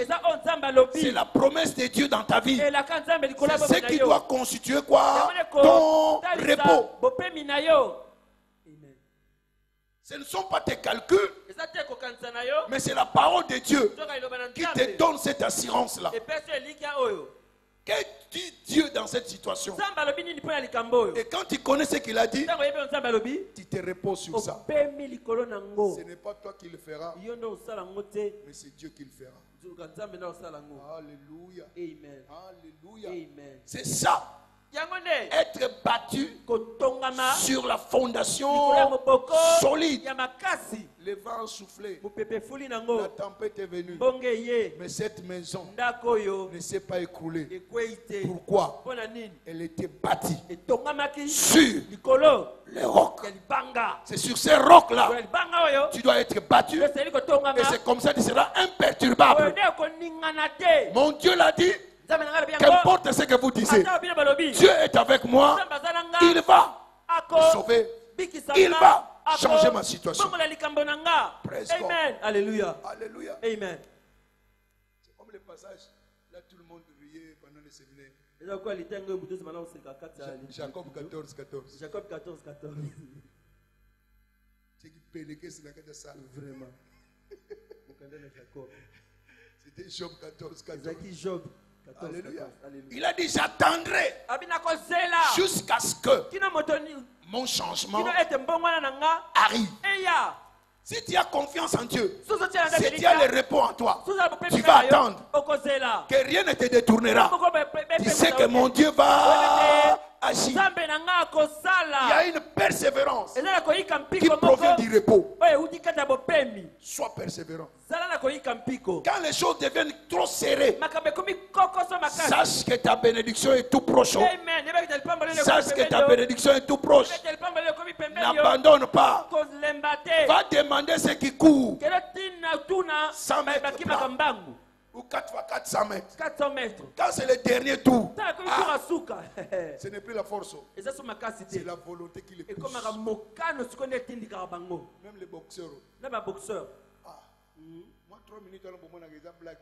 C'est la promesse de Dieu dans ta vie. C'est ce qui doit constituer quoi? Ton repos. Ce ne sont pas tes calculs, mais c'est la parole de Dieu qui te donne cette assurance-là. Que dit Dieu dans cette situation? Et quand tu connais ce qu'il a dit, tu te reposes sur ça. Ce n'est pas toi qui le feras, mais c'est Dieu qui le fera. Alléluia. Amen. Alléluia. Amen. Alléluia. Amen. C'est ça être battu sur la fondation solide. Le vent a soufflé, la tempête est venue, mais cette maison ne s'est pas écroulée. Pourquoi? Elle était bâtie sur les rocs. C'est sur ces rocs-là tu dois être battu, et c'est comme ça que tu seras imperturbable. Mon Dieu l'a dit. Qu'importe ce que vous disiez, Dieu est avec moi. Il va me sauver. Il va changer ma situation. Amen. Alléluia. Alléluia. Amen. C'est comme le passage. Là, tout le monde riait pendant le séminaire. Jacob 14, 14. Jacob 14, 14. C'est qui pénéquait sur la carte salle. Vraiment. C'était Job 14, 14. Job 14, Alléluia. 14. Alléluia. Il a dit j'attendrai jusqu'à ce que mon changement arrive. Si tu as confiance en Dieu, si tu as le repos en toi, tu vas attendre que rien ne te détournera. Tu sais que mon Dieu va agir. Il y a une persévérance qui provient du repos. Sois persévérant. Quand les choses deviennent trop serrées, sache que ta bénédiction est tout proche. Sache que ta bénédiction est tout proche. N'abandonne pas. Va demander ce qui court. 100 mètres ou 4 fois 400 mètres. Quand c'est le dernier tour, ce n'est plus la force. C'est la volonté qui les pousse. Même les boxeurs. Moi, 3 minutes, on a des blagues.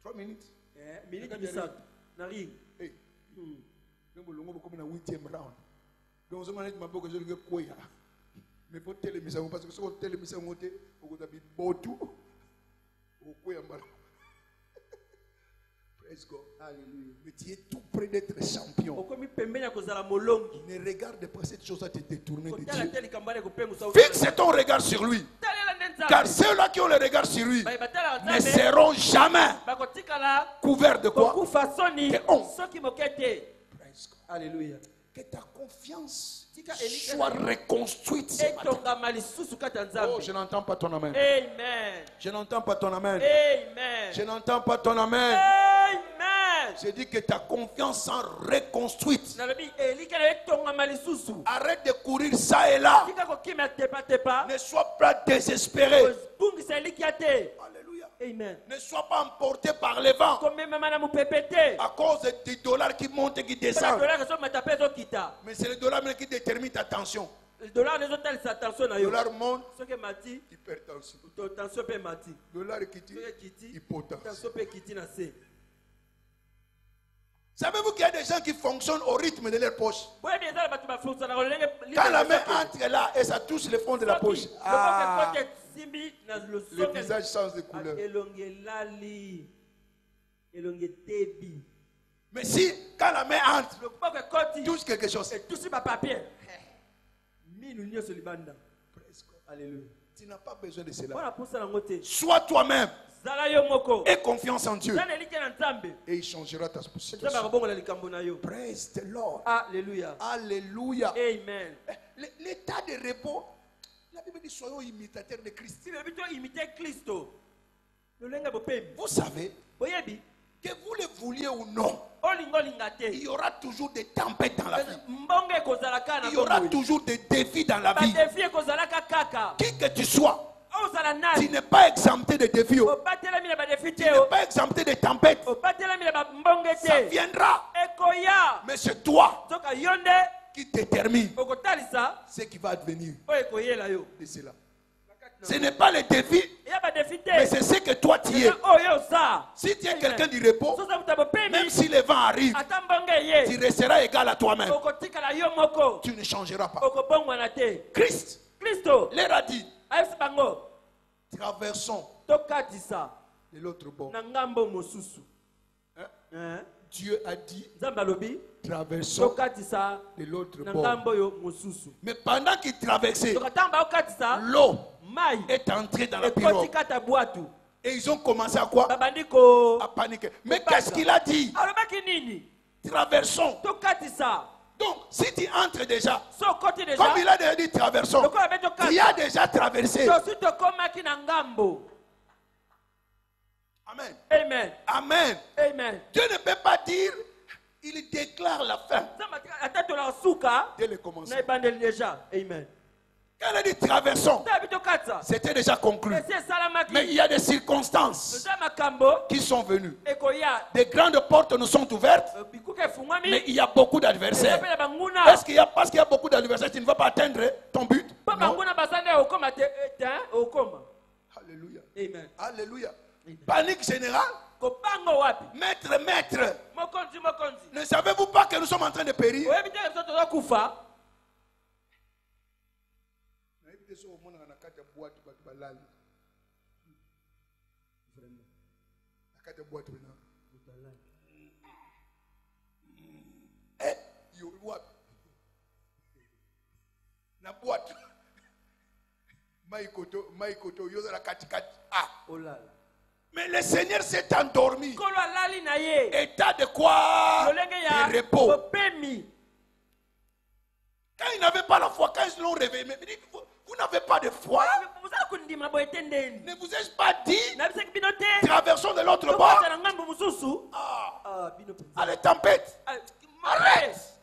3 minutes. Hey. Comme dans 8e round. Donc, je me dis que je vais quoi. Mais pour téléviser, parce que si on télévise, on va tout. Praise God. Alléluia. Mais tu es tout près d'être champion. Ne regarde pas cette chose à te détourner de Dieu. Fixe ton regard sur lui. Car ceux-là qui ont le regard sur lui ne seront jamais couverts de quoi? De honte. Praise God. Alléluia. Que ta confiance soit reconstruite ce matin. Oh, je n'entends pas ton amen. Amen. Je n'entends pas ton amen. Amen. Je n'entends pas ton amen. Amen. Je dis que ta confiance soit reconstruite. Arrête de courir ça et là. Ne sois pas désespéré. Alléluia. Amen. Ne sois pas emporté par les vents à cause des dollars qui montent et qui descendent. Mais c'est le dollar même qui détermine ta tension. Le dollar monte, hypertension. Dollar qui hypotension. Savez-vous qu'il y a des gens qui fonctionnent au rythme de leur poche? Quand la main entre là et ça touche le fond de la poche, le visage change de couleur. Mais si, quand la main entre, touche quelque chose, Alléluia. Tu n'as pas besoin de cela. Sois toi-même. Aie confiance en Dieu. Et il changera ta situation. Praise the Lord. Alléluia. Alléluia. Amen. L'état de repos, la Bible dit soyons imitateurs de Christ. Vous savez que vous le vouliez ou non, il y aura toujours des tempêtes dans la vie. Il y aura toujours des défis dans la vie. Qui que tu sois, tu n'es pas exempté de défis. Tu n'es pas exempté de tempêtes. Ça viendra. Mais c'est toi qui détermine ce qui va advenir de cela. Ce n'est pas le défi, mais c'est ce que toi tu es. Si tu es quelqu'un du repos, même si le vent arrive, tu resteras égal à toi-même. Tu ne changeras pas. Christ leur a dit, traversons de l'autre bord. Dieu a dit, traversons de l'autre bord. Mais pendant qu'ils traversaient, l'eau est entrée dans la pirogue. Et ils ont commencé à quoi? À paniquer. Mais qu'est-ce qu'il a dit? traversons. Donc, si tu entres déjà, comme il a déjà dit traversons, tu as déjà traversé. Amen. Amen. Amen. Amen. Dieu ne peut pas dire, il déclare la fin dès le commencement. Amen. Quand il a dit traversons, c'était déjà conclu. Mais il y a des circonstances qui sont venues. Des grandes portes nous sont ouvertes, mais il y a beaucoup d'adversaires. Est-ce qu'il y a, parce qu'il y a beaucoup d'adversaires, tu ne vas pas atteindre ton but? Non. Alléluia. Amen. Alléluia. Panique générale. Maître. Ne savez-vous pas que nous sommes en train de périr? Mais le Seigneur s'est endormi. État de quoi? De repos. Quand ils n'avaient pas la foi, quand ils l'ont réveillé, mais vous n'avez pas de foi? Ne vous ai-je pas dit? Traversons de l'autre bord. Allez, tempête. Arrête.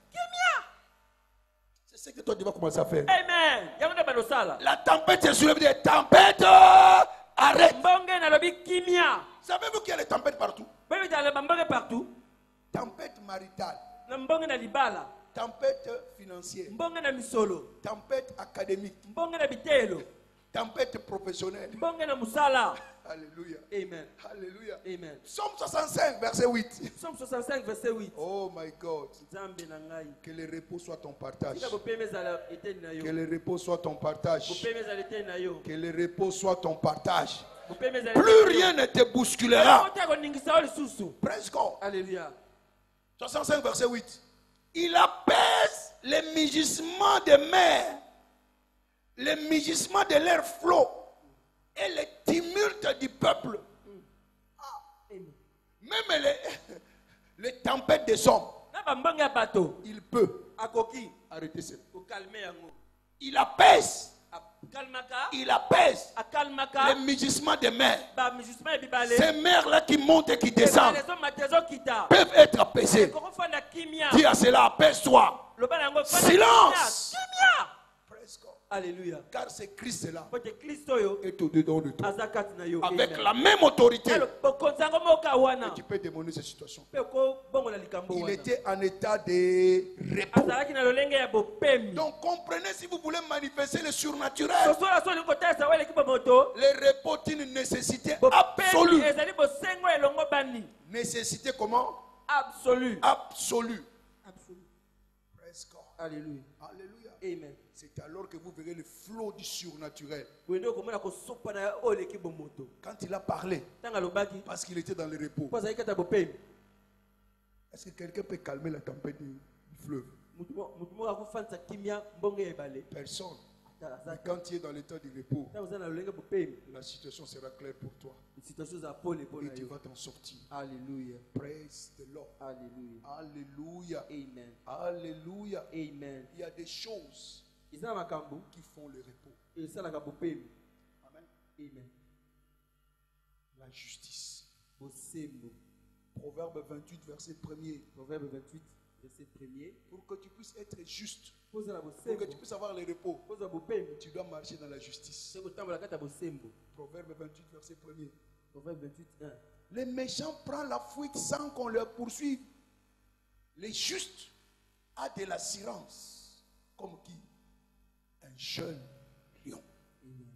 C'est ce que toi tu vas commencer à faire. Amen. La tempête est soulevée. Des tempêtes. Arrête. Savez-vous qu'il y a des tempêtes partout? Tempête maritale. Tempête financière. Tempête académique. Tempête professionnelle. Alléluia. Amen. Alléluia. Amen. Psaume 65, verset 8. Psaume 65, verset 8. Oh my God. Que le repos soit ton partage. Que le repos soit ton partage. Que le repos soit ton partage. Plus rien ne te bousculera. Praise God. Alléluia. 65, verset 8. Il apaise les mugissements des mers, les mugissements de leurs flots et les tumultes du peuple. Même les tempêtes des hommes, il peut arrêter ça. Il apaise les mugissements des mers. Ces mers-là qui montent et qui descendent peuvent être apaisées. Dis à cela, apaise-toi. Silence. Alléluia. Car c'est Christ-là est au-dedans de toi. Avec la même autorité. Et tu peux démoner cette situation. Il était en état de repos. Donc comprenez, si vous voulez manifester le surnaturel, le repos est une nécessité absolue. Nécessité comment? Absolue. Absolue. Praise God. Alléluia. Alléluia. Amen. C'est alors que vous verrez le flot du surnaturel. Quand il a parlé, parce qu'il était dans le repos, est-ce que quelqu'un peut calmer la tempête du fleuve? Personne. Mais quand tu es dans l'état du repos, la situation sera claire pour toi. Et tu vas t'en sortir. Alléluia. Praise the Lord. Alléluia. Alléluia. Amen. Alléluia. Amen. Il y a des choses qui font le repos. Amen. Amen. La justice. Proverbe 28, verset 1er. Proverbe 28, verset 1er. Pour que tu puisses être juste, pour que tu puisses avoir le repos, tu dois marcher dans la justice. Proverbe 28, verset 1er. Proverbe 28, 1. Les méchants prennent la fuite sans qu'on leur poursuive. Les justes ont de l'assurance. Comme qui? Un jeune lion. Amen.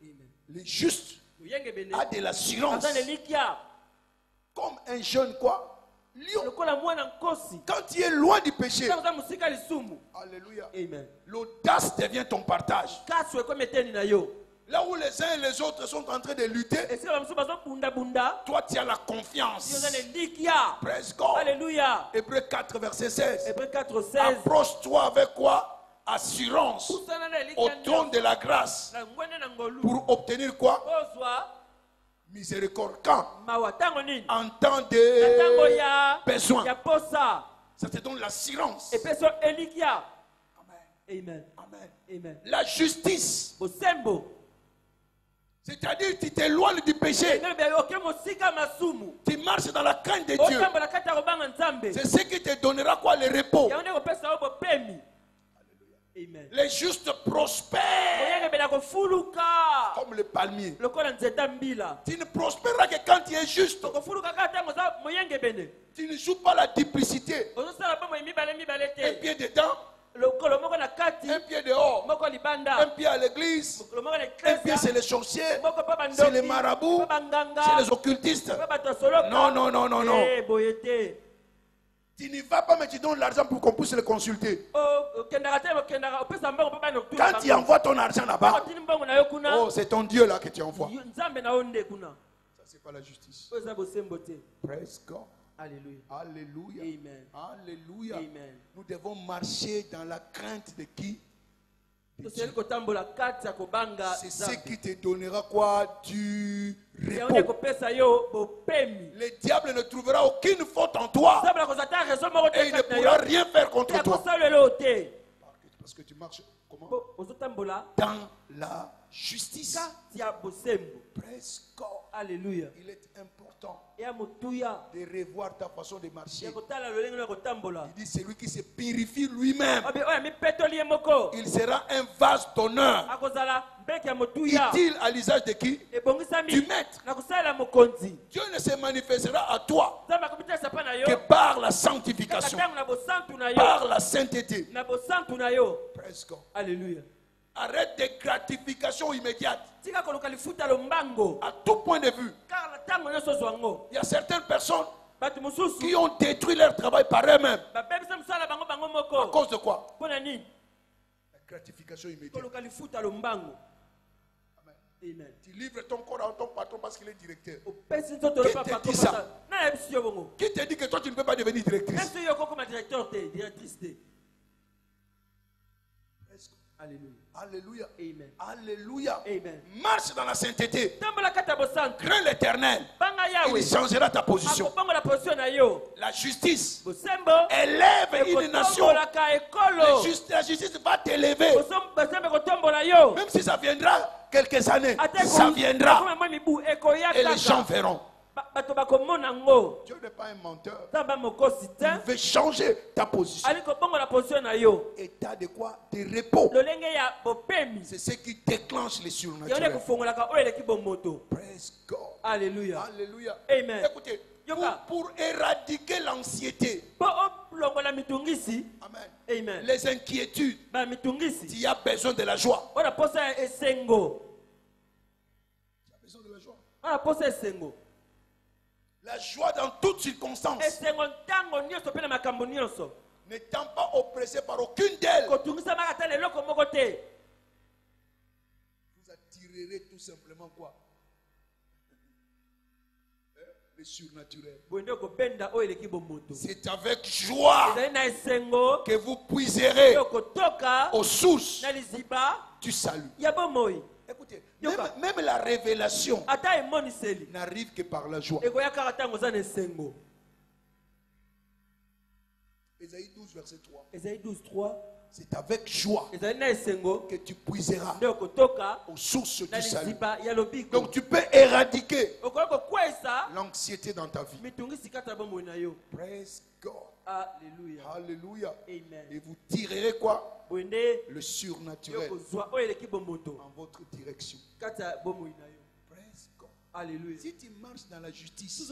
Amen. Les justes ont de l'assurance. Comme un jeune quoi? Lion. Quand tu es loin du péché, alléluia, amen, l'audace devient ton partage. Là où les uns et les autres sont en train de lutter, toi tu as la confiance. Praise God. Alléluia. Hébreux 4 verset 16. Hébreux 4, 16. Approche-toi avec quoi? Assurance au trône de la grâce pour obtenir quoi? Miséricorde quand? mawatango En temps de ya besoin. ya posa Ça te donne l'assurance. et peso elikia. Amen. Amen. Amen. Amen. La justice. Bosembo. C'est-à-dire tu t'éloignes du péché. Tu marches dans la crainte de Dieu. C'est ce qui te donnera quoi? Le repos. Amen. Les justes prospèrent comme le palmier. Tu ne prospéreras que quand tu es juste. Tu ne joues pas la duplicité. Un pied dedans, un pied dehors, un pied à l'église, un pied c'est les sorciers, c'est les marabouts, c'est les occultistes. Non, non, non, non, non. Tu n'y vas pas, mais tu donnes l'argent pour qu'on puisse le consulter. Quand tu envoies ton argent là-bas, oh, c'est ton Dieu là que tu envoies. Ça, c'est pas la justice. Praise God. Alléluia. Alléluia. Amen. Alléluia. Amen. Nous devons marcher dans la crainte de qui? C'est ce qui te donnera quoi? Du repos. Le diable ne trouvera aucune faute en toi. Et il ne pourra rien faire contre toi. Parce que tu marches comment? Dans la justice. Praise God. Alléluia. Il est important de revoir ta façon de marcher. Il dit celui qui se purifie lui-même, il sera un vase d'honneur. Utile à l'usage de qui? Du maître. Dieu ne se manifestera à toi que par la sanctification, par la sainteté. Praise God. Alléluia. Arrête des gratifications immédiates. À tout point de vue. Il y a certaines personnes qui ont détruit leur travail par eux-mêmes. À cause de quoi? La gratification immédiate. Amen. Tu livres ton corps à ton patron parce qu'il est directeur. Qui te dit ça? Qui te dit que toi tu ne peux pas devenir directrice? Alléluia. Alléluia. Amen. Alléluia. Amen. Marche dans la sainteté. Crains l'Éternel. Il changera ta position. La justice élève une nation. La justice va t'élever. Même si ça viendra quelques années, ça viendra. Et les gens verront. Dieu n'est pas un menteur. Il veut changer ta position. État de quoi? De repos. C'est ce qui déclenche les surnaturels. Praise God. Alléluia. Alléluia. Amen. Écoutez, pour éradiquer l'anxiété, Amen. Amen, les inquiétudes, il y a besoin de la joie. Tu as besoin de la joie. La joie dans toutes circonstances. N'étant pas oppressé par aucune d'elles. Vous attirerez tout simplement quoi? Le surnaturel. C'est avec joie que vous puiserez aux sources du salut. Écoutez, même la révélation n'arrive que par la joie. Ésaïe 12, verset 3. Ésaïe 12, 3. C'est avec joie que tu puiseras aux sources du salut. Donc tu peux éradiquer l'anxiété dans ta vie. Praise God. Alléluia. Alléluia. Amen. Et vous tirerez quoi? Le surnaturel en votre direction. Praise God. Alléluia. Si tu marches dans la justice,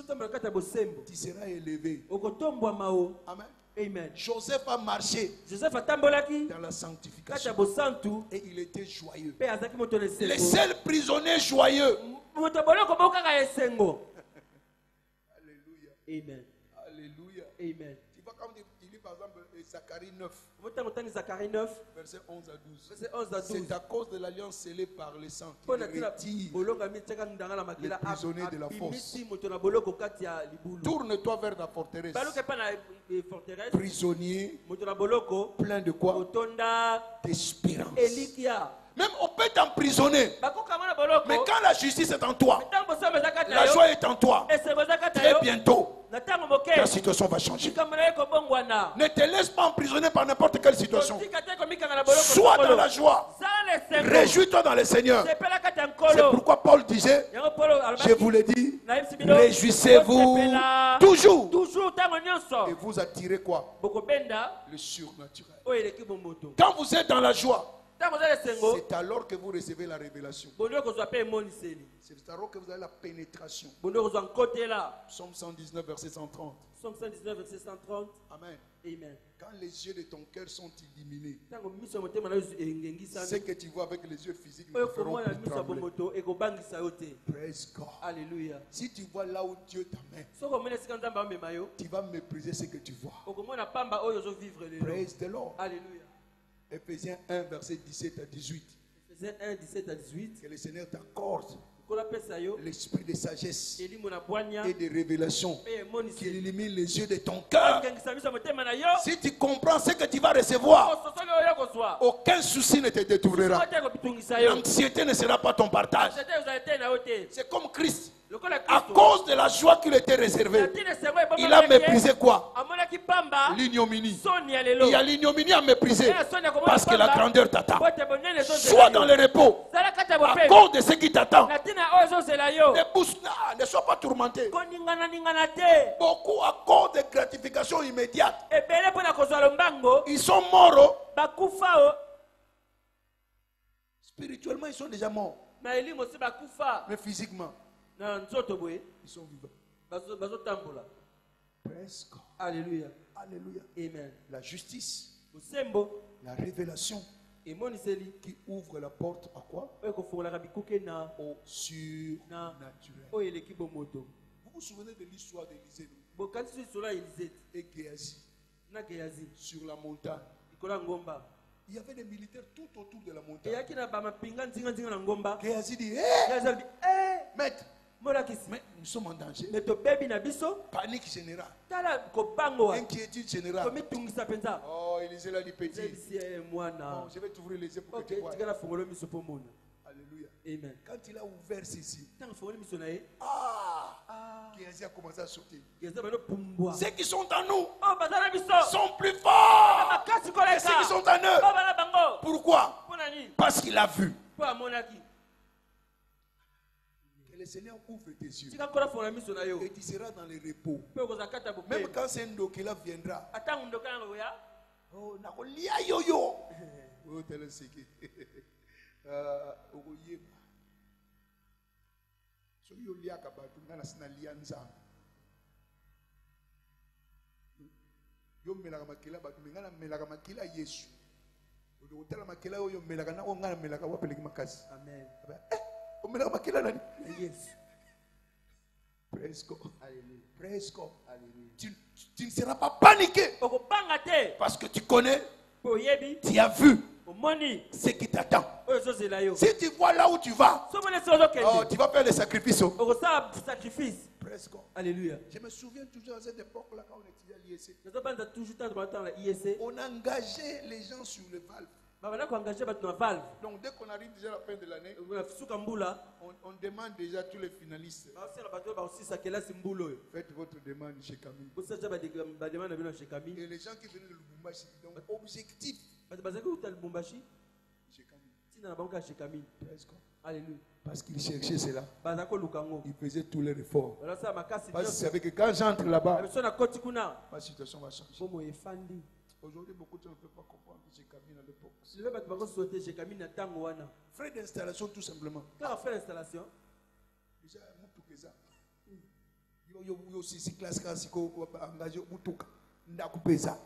tu seras élevé. Amen. Amen. Joseph a marché dans la sanctification et il était joyeux. Les seuls prisonniers joyeux. Alléluia. Amen. Alléluia. Amen. Tu vois comme il dit par exemple Zacharie 9. Zacharie 9. Verset 11 à 12. Verset 11 à 12. C'est à cause de l'alliance scellée par le sang qui retire les prisonniers de la force. Tourne-toi vers la forteresse. Prisonnier, plein de quoi? D'espérance. Même on peut t'emprisonner. Mais quand la justice est en toi, la joie est en toi, très bientôt, ta situation va changer. Ne te laisse pas emprisonner par n'importe quelle situation. Sois dans la joie. Réjouis-toi dans le Seigneur. C'est pourquoi Paul disait, je vous l'ai dit, réjouissez-vous toujours. Et vous attirez quoi? Le surnaturel. Quand vous êtes dans la joie, c'est alors que vous recevez la révélation. C'est alors que vous avez la pénétration. Psaume 119, verset 130. Amen. Amen. Quand les yeux de ton cœur sont illuminés, ce que tu vois avec les yeux physiques ne te feront plus trembler. Praise God. Alléluia. Si tu vois là où Dieu t'amène, tu vas mépriser ce que tu vois. Praise the Lord. Alléluia. Ephésiens 1, verset 17 à 18. Ephésiens 1, 17 à 18. Que le Seigneur t'accorde l'esprit de sagesse et de révélation qui illumine les yeux de ton cœur. Si tu comprends ce que tu vas recevoir, aucun souci ne te détournera. L'anxiété ne sera pas ton partage. C'est comme Christ. À cause de la joie qui lui était réservée, il a méprisé quoi? L'ignominie. Il y a l'ignominie à mépriser parce que la grandeur t'attend. Sois dans le repos à cause de ce qui t'attend. Ne sois pas tourmenté. Beaucoup à cause de gratification immédiate. Ils sont morts. Spirituellement, ils sont déjà morts. Mais physiquement, ils sont vivants. Praise God. Alléluia. Alléluia. Amen. La justice, la révélation qui ouvre la porte à quoi? Au surnaturel. Vous vous souvenez de l'histoire d'Élisée et Géasi sur la montagne? Il y avait des militaires tout autour de la montagne. Géasi dit, maître, mais nous sommes en danger. Panique générale. Inquiétude générale. Oh, Élisée l'a dit petit. Bon, je vais t'ouvrir les yeux pour que tu vois. Alléluia. Amen. Quand il a ouvert ses yeux, Géasi a commencé à sauter. Ceux qui sont en nous sont plus forts que ceux qui sont en eux. Pourquoi? Parce qu'il a vu. Que le Seigneur ouvre tes yeux et tu seras dans le repos. Même quand c'est Ndokela viendra. Oh, nakolia yo. Oh, telle seki. Ogoyeba. So yo lia kabatu ngana sina lia nzambe. Yo melaka makila batu ngana melaka makila Yesu. Odo tela makila yo melaka na ngana melaka wa peleki makasi. Amen. Yes. Praise God. Alléluia. Praise God. Alléluia. Tu ne seras pas paniqué parce que tu connais, tu as vu ce qui t'attend. Si tu vois là où tu vas, tu vas faire les sacrifices. Praise God. Alléluia. Je me souviens toujours à cette époque-là quand on étudiait à l'IEC. On engageait les gens sur le valve. Donc dès qu'on arrive déjà à la fin de l'année, on demande déjà à tous les finalistes. Faites votre demande chez Camille. Et les gens qui venaient de Lubumbashi, donc objectif chez Camille. Alléluia. Parce qu'ils cherchaient cela. Ils faisaient tous les efforts. Parce qu'ils savaient que quand j'entre là-bas, ma situation va changer. Aujourd'hui, beaucoup de gens ne peuvent pas comprendre que chez Camille à l'époque. Frais d'installation tout simplement. Déjà, yo si classe classico engagé mutuka ndakupeza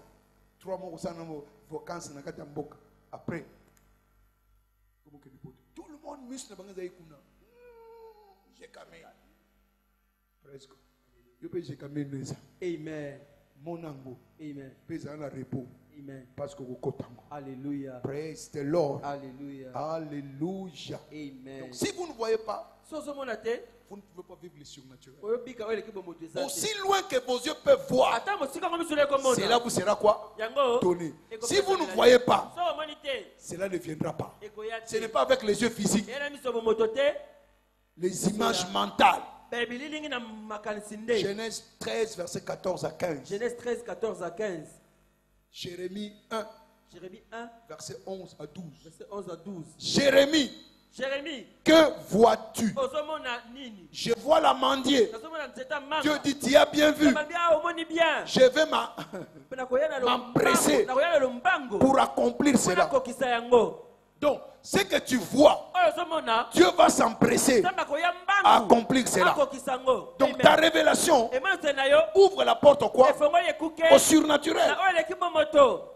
3 mois sana vacances na kata mboka après comment que tout le monde muscle bangaza ikuna j'ai Camille presque yo pe j'ai Camille neza. Amen. Mon ango. Amen. Pesa na repos. Amen. Parce que vous kotango. Alléluia. Praise the Lord. Alléluia. Alléluia. Amen. Donc si vous ne voyez pas, vous ne pouvez pas vivre le surnaturel. Aussi loin que vos yeux peuvent voir, c'est là vous sera quoi? Donné. Si vous ne voyez pas, cela ne viendra pas. Ce n'est pas avec les yeux physiques. Les images mentales. Genèse 13, verset 14 à 15. Genèse 13, 14 à 15. Jérémie 1. Jérémie 1. Verset 11 à 12. Verset 11 à 12. Jérémie. Que vois-tu? Je vois la mendier. Dieu dit, tu as bien vu. Je vais m'empresser pour accomplir cela. Donc, ce que tu vois, Dieu va s'empresser à accomplir cela. Donc, ta révélation ouvre la porte au quoi? Au surnaturel.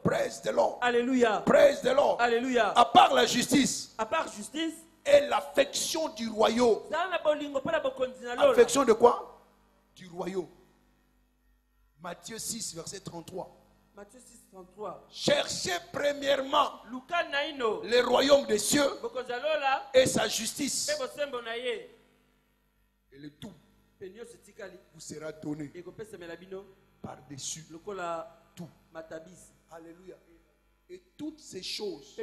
Praise the Lord. Alléluia. Praise the Lord. Alléluia. À part la justice. À part justice. Et l'affection du royaume. Affection de quoi? Du royaume. Matthieu 6, verset 33. Matthieu 6, 33. Cherchez premièrement le royaume des cieux et sa justice. Et le tout vous sera donné par-dessus tout. Alléluia. Et toutes ces choses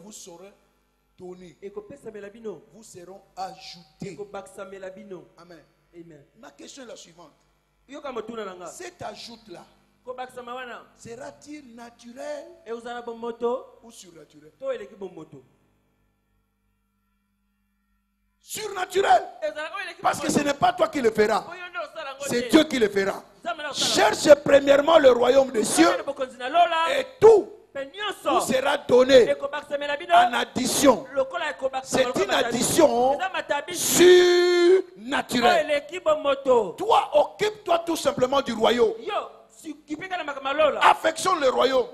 vous seront données. Vous seront ajoutées. Amen. Amen. Ma question est la suivante. Cet ajout-là sera-t-il naturel ou surnaturel? Surnaturel. Parce que ce n'est pas toi qui le feras. C'est Dieu qui le fera. Cherche premièrement le royaume des cieux et tout vous sera donné en addition. C'est une addition surnaturelle. Toi, occupe-toi tout simplement du royaume. Affectionne le royaume.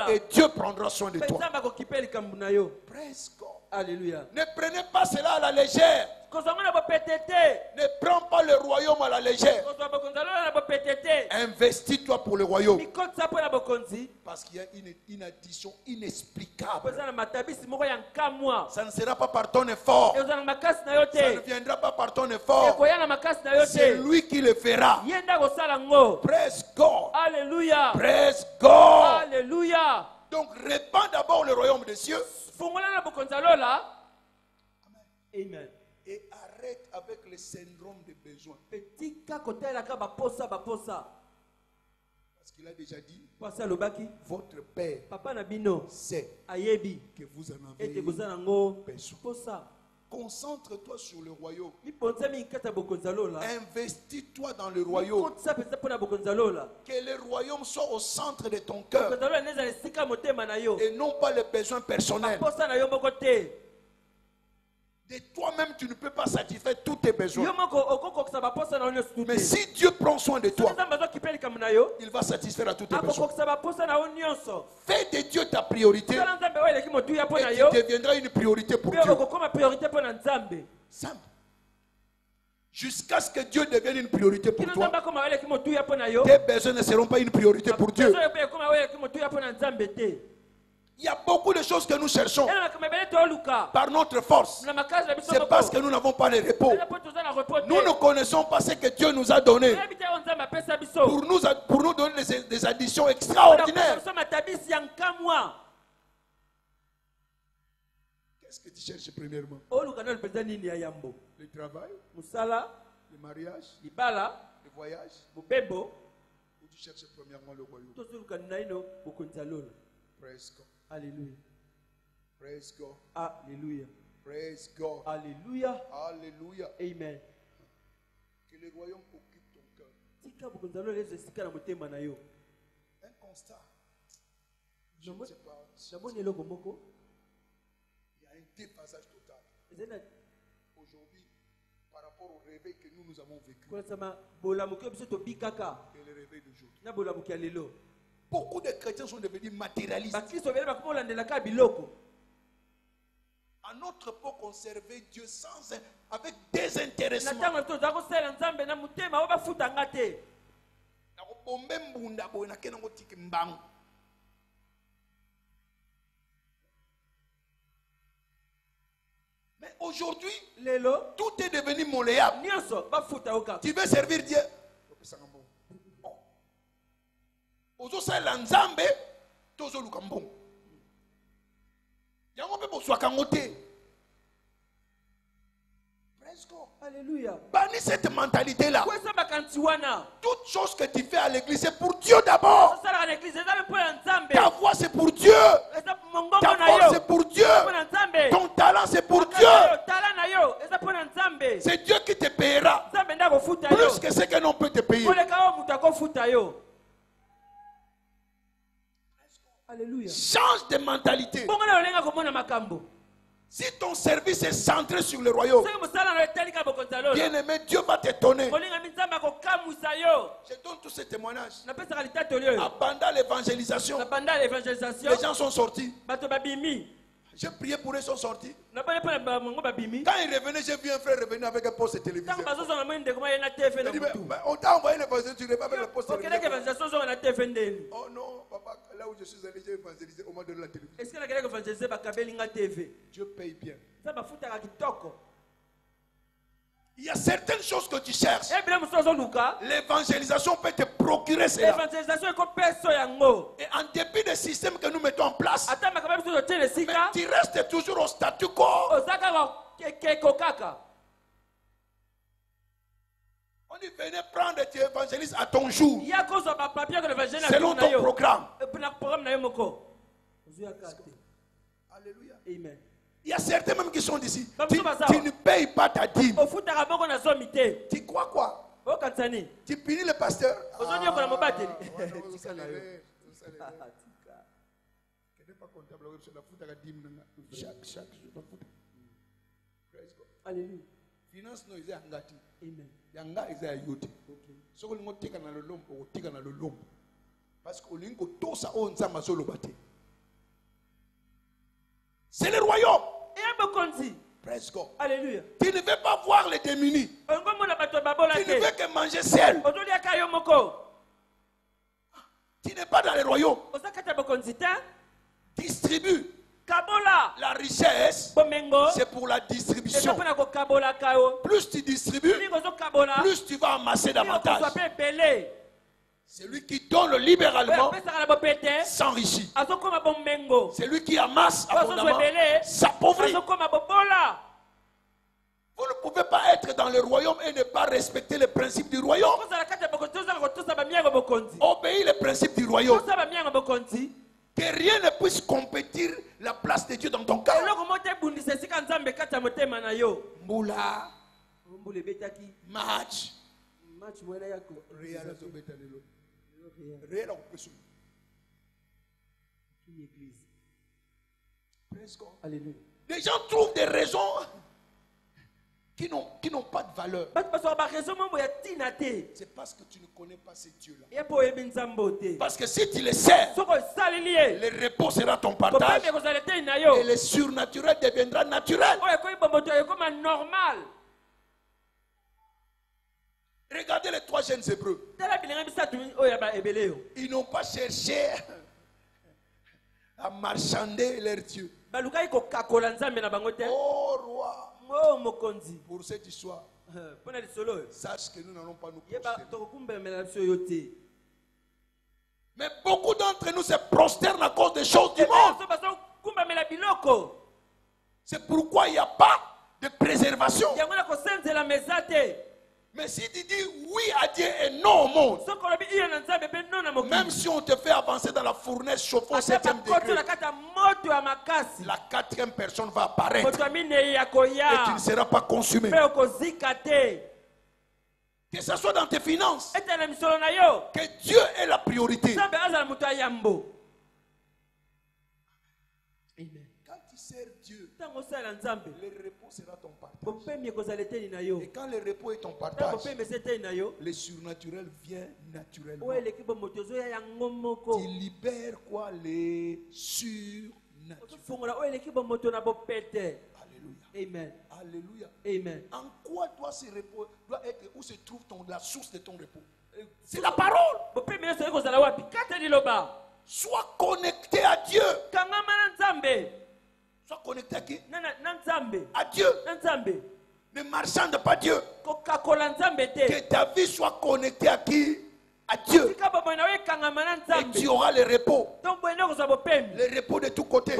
Et Dieu prendra soin de toi. Praise God. Alléluia. Ne prenez pas cela à la légère. Ne prends pas le royaume à la légère. Investis-toi pour le royaume. Parce qu'il y a une addition inexplicable. Ça ne sera pas par ton effort. Ça ne viendra pas par ton effort. C'est lui qui le fera. Praise God. Alléluia. Praise God. Alléluia. Donc répands d'abord le royaume des cieux. Amen. Et arrête avec le syndrome de besoin. Parce qu'il a déjà dit, votre Père sait que vous en avez besoin. Concentre-toi sur le royaume. Investis-toi dans le royaume. Que le royaume soit au centre de ton cœur. Et non pas les besoins personnels. De toi-même, tu ne peux pas satisfaire tous tes besoins. Mais si Dieu prend soin de toi, il va satisfaire à tous tes besoins. Fais de Dieu ta priorité et tu deviendras une priorité pour Dieu. Simple. Jusqu'à ce que Dieu devienne une priorité pour toi, tes besoins ne seront pas une priorité pour Dieu. Il y a beaucoup de choses que nous cherchons par notre force. C'est parce que nous n'avons pas le repos. Nous ne connaissons pas ce que Dieu nous a donné pour nous donner des additions extraordinaires. Qu'est-ce que tu cherches premièrement? Le travail, le mariage, le voyage, ou tu cherches premièrement le royaume? Praise God. Alléluia. Praise God. Alléluia. Praise God. Alléluia. Alléluia. Amen. Que le royaume occupe ton cœur. Un constat. Je ne sais pas. Il y a un déphasage total. Aujourd'hui, par rapport au réveil que nous avons vécu. Et le réveil d'aujourd'hui. Beaucoup de chrétiens sont devenus matérialistes. À notre époque, on servait Dieu avec désintéressement. Mais aujourd'hui, tout est devenu molléable. Tu veux servir Dieu? Ozo sala nzambe tozo luka mbongo. Yango pe Alléluia. Bannis cette mentalité-là. Kwesa bakantiwana. Toute chose que tu fais à l'église, c'est pour Dieu d'abord. Sala na église eza mpo ya Nzambe. Ta voix, c'est pour Dieu. Eza mongongo Ta na yo. force, c'est pour Dieu. Mpo na Nzambe. Ton talent, c'est pour Dieu. Tala na yo eza mpo na Nzambe. C'est Dieu qui te paiera. Nzambe nda kofuta yo. Plus que ce que l'on peut te payer. Koleka o mutu akofuta yo. Alléluia. Change de mentalité. Bongo na olenga komona makambo. Si ton service est centré sur le royaume, bien aimé, Dieu va t'étonner. Je donne tous ces témoignages. Pendant l'évangélisation, les gens sont sortis. J'ai prié pour eux, ils sont sortis. Quand ils revenaient, j'ai vu un frère revenir avec un poste télévisé. Il dit, on t'a envoyé l'évangélisation, tu n'es pas avec le poste télévisé. Oh non, papa, là où je suis allé, j'ai évangélisé, on m'a donné la télévision. Dieu paye bien. Il y a certaines choses que tu cherches. L'évangélisation peut te procurer cela. Et en dépit des systèmes que nous mettons en place, mais tu restes toujours au statu quo. On dit venez prendre tes évangélistes à ton jour, selon ton programme. Alléluia. Amen. Il y a certains même qui sont d'ici. Tu ne payes pas ta dîme. Tu crois quoi? Tu punis le pasteur. Alléluia. Finance no is angati. Amen. Yanga is a yote. So ko tika na lolombo, tika na lolombo. Parce que olingo tosa o nzamba solo bate. C'est le royaume. Praise God. Alléluia. Tu ne veux pas voir les démunis. Tu ne veux que manger seul. Tu n'es pas dans le royaume. Distribue. La richesse, c'est pour la distribution. Plus tu distribues, plus tu vas amasser davantage. Celui qui donne libéralement s'enrichit. Celui qui amasse abondamment s'appauvrit. Vous ne pouvez pas être dans le royaume et ne pas respecter les principes du royaume. Obéis les principes du royaume. Que rien ne puisse compétir la place de Dieu dans ton cœur. Moula, match, les gens trouvent des raisons qui n'ont pas de valeur. C'est parce que tu ne connais pas ces dieux-là. Parce que si tu les sers, le repos sera ton partage et le surnaturel deviendra naturel. Regardez les 3 jeunes Hébreux. Ils n'ont pas cherché à marchander leur Dieu. Oh roi, pour cette histoire, sache que nous n'allons pas nous prosterner. Mais beaucoup d'entre nous se prosternent à cause des choses du monde. C'est pourquoi il n'y a pas de préservation. Mais si tu dis oui à Dieu et non au monde, même si on te fait avancer dans la fournaise chauffant au 7e degré, la 4e personne va apparaître et tu ne seras pas consumé. Que ce soit dans tes finances, que Dieu est la priorité. Quand tu sers Dieu, le repos sera ton partage. Et quand le repos est ton partage, le surnaturel vient naturellement. Tu libères quoi? Les surnaturels. Alléluia. Amen. Alléluia. Amen. En quoi doit ce repos doit être, où se trouve la source de ton repos? C'est la parole. Sois connecté à Dieu. Sois connecté à qui? À Dieu. Ne marchande pas Dieu. Que ta vie soit connectée à qui? À Dieu. Et tu auras le repos. Le repos de tous côtés.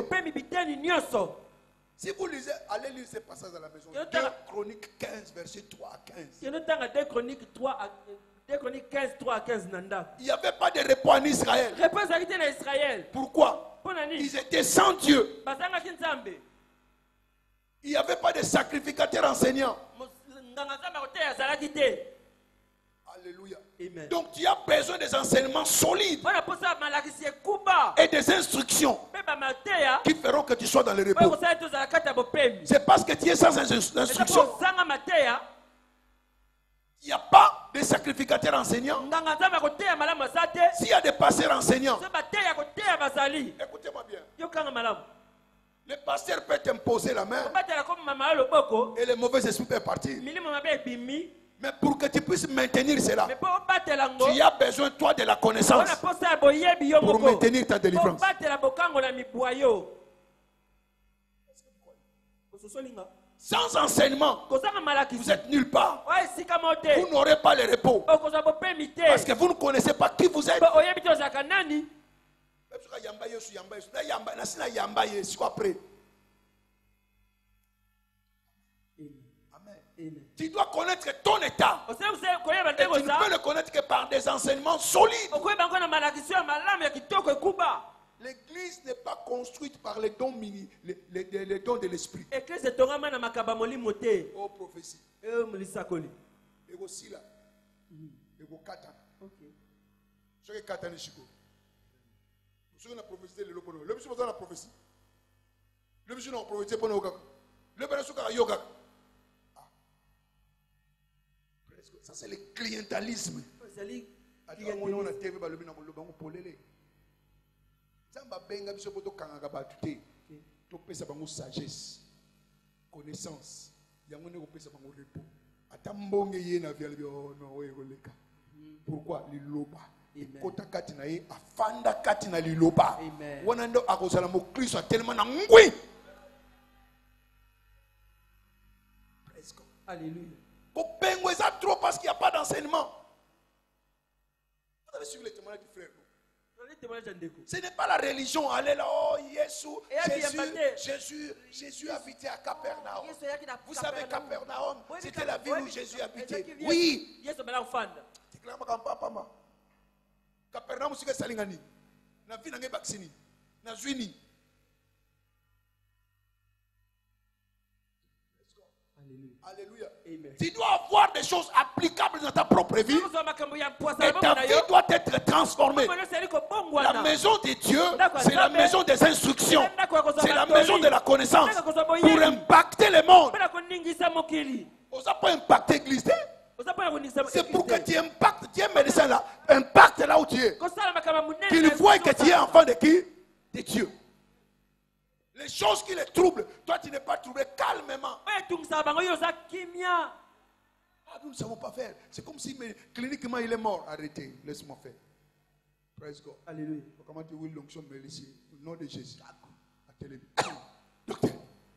Si vous lisez, allez lire ces passages à la maison. 2 Chroniques 15, verset 3 à 15. 2 Chroniques 15, 3 à 15. Il n'y avait pas de repos en Israël. Pourquoi? Ils étaient sans Dieu. Il n'y avait pas de sacrificateur enseignant. Alléluia. Amen. Donc tu as besoin des enseignements solides et des instructions qui feront que tu sois dans le repos. C'est parce que tu es sans instruction. Il n'y a pas de sacrificateur enseignant. S'il y a des pasteurs enseignants, écoutez-moi bien. Le pasteur peut t'imposer la main et les mauvais esprits peuvent partir. Mais pour que tu puisses maintenir cela, tu as besoin, toi, de la connaissance pour maintenir ta délivrance. Sans enseignement, vous êtes nulle part. Vous n'aurez pas le repos. Parce que vous ne connaissez pas qui vous êtes. Amen. Tu dois connaître ton état. Et tu ne peux le connaître que par des enseignements solides. L'église n'est pas construite par les dons les dons de l'esprit. Oh, prophétie. Et aussi là. Et vous katana. Ce que katana chiko. Ce que la prophétie le lopono. Le monsieur la prophétie. Le monsieur n'a prophétie pour nous. Le monsieur a yoga. Ça c'est le clientélisme. Sagesse, connaissance, pourquoi liloba kota katina ye afanda katina liloba wanando akozala mo Kristo tellement na ngwi. Presque. Alléluia. Au ça trop parce qu'il n'y a pas d'enseignement. Vous avez suivi les témoignages du frère. Ce n'est pas la religion. Allez là, oh Jésus habitait à Capernaum. Vous savez Capernaum, c'était la ville où Jésus habitait. Oui. Capernaum, c'est Salingani. Na ville n'a vaccini. Na Zwini. Alléluia. Amen. Tu dois avoir des choses applicables dans ta propre vie. Et ta vie doit être transformée. La maison de Dieu, c'est la maison des instructions. C'est la maison de la connaissance. Pour impacter le monde. On n'a pas impacté l'église. C'est pour que tu impactes. Tu es médecin là. Impacte là où tu es. Qu'il voit que tu es enfant de qui? De Dieu. Les choses qui les troublent, toi tu n'es pas troublé calmement. Nous ne savons pas faire. C'est comme si cliniquement il est mort. Arrêtez, laisse-moi faire. Praise God. Alléluia. Comment tu veux l'onction me laisser au nom de Jésus. Docteur,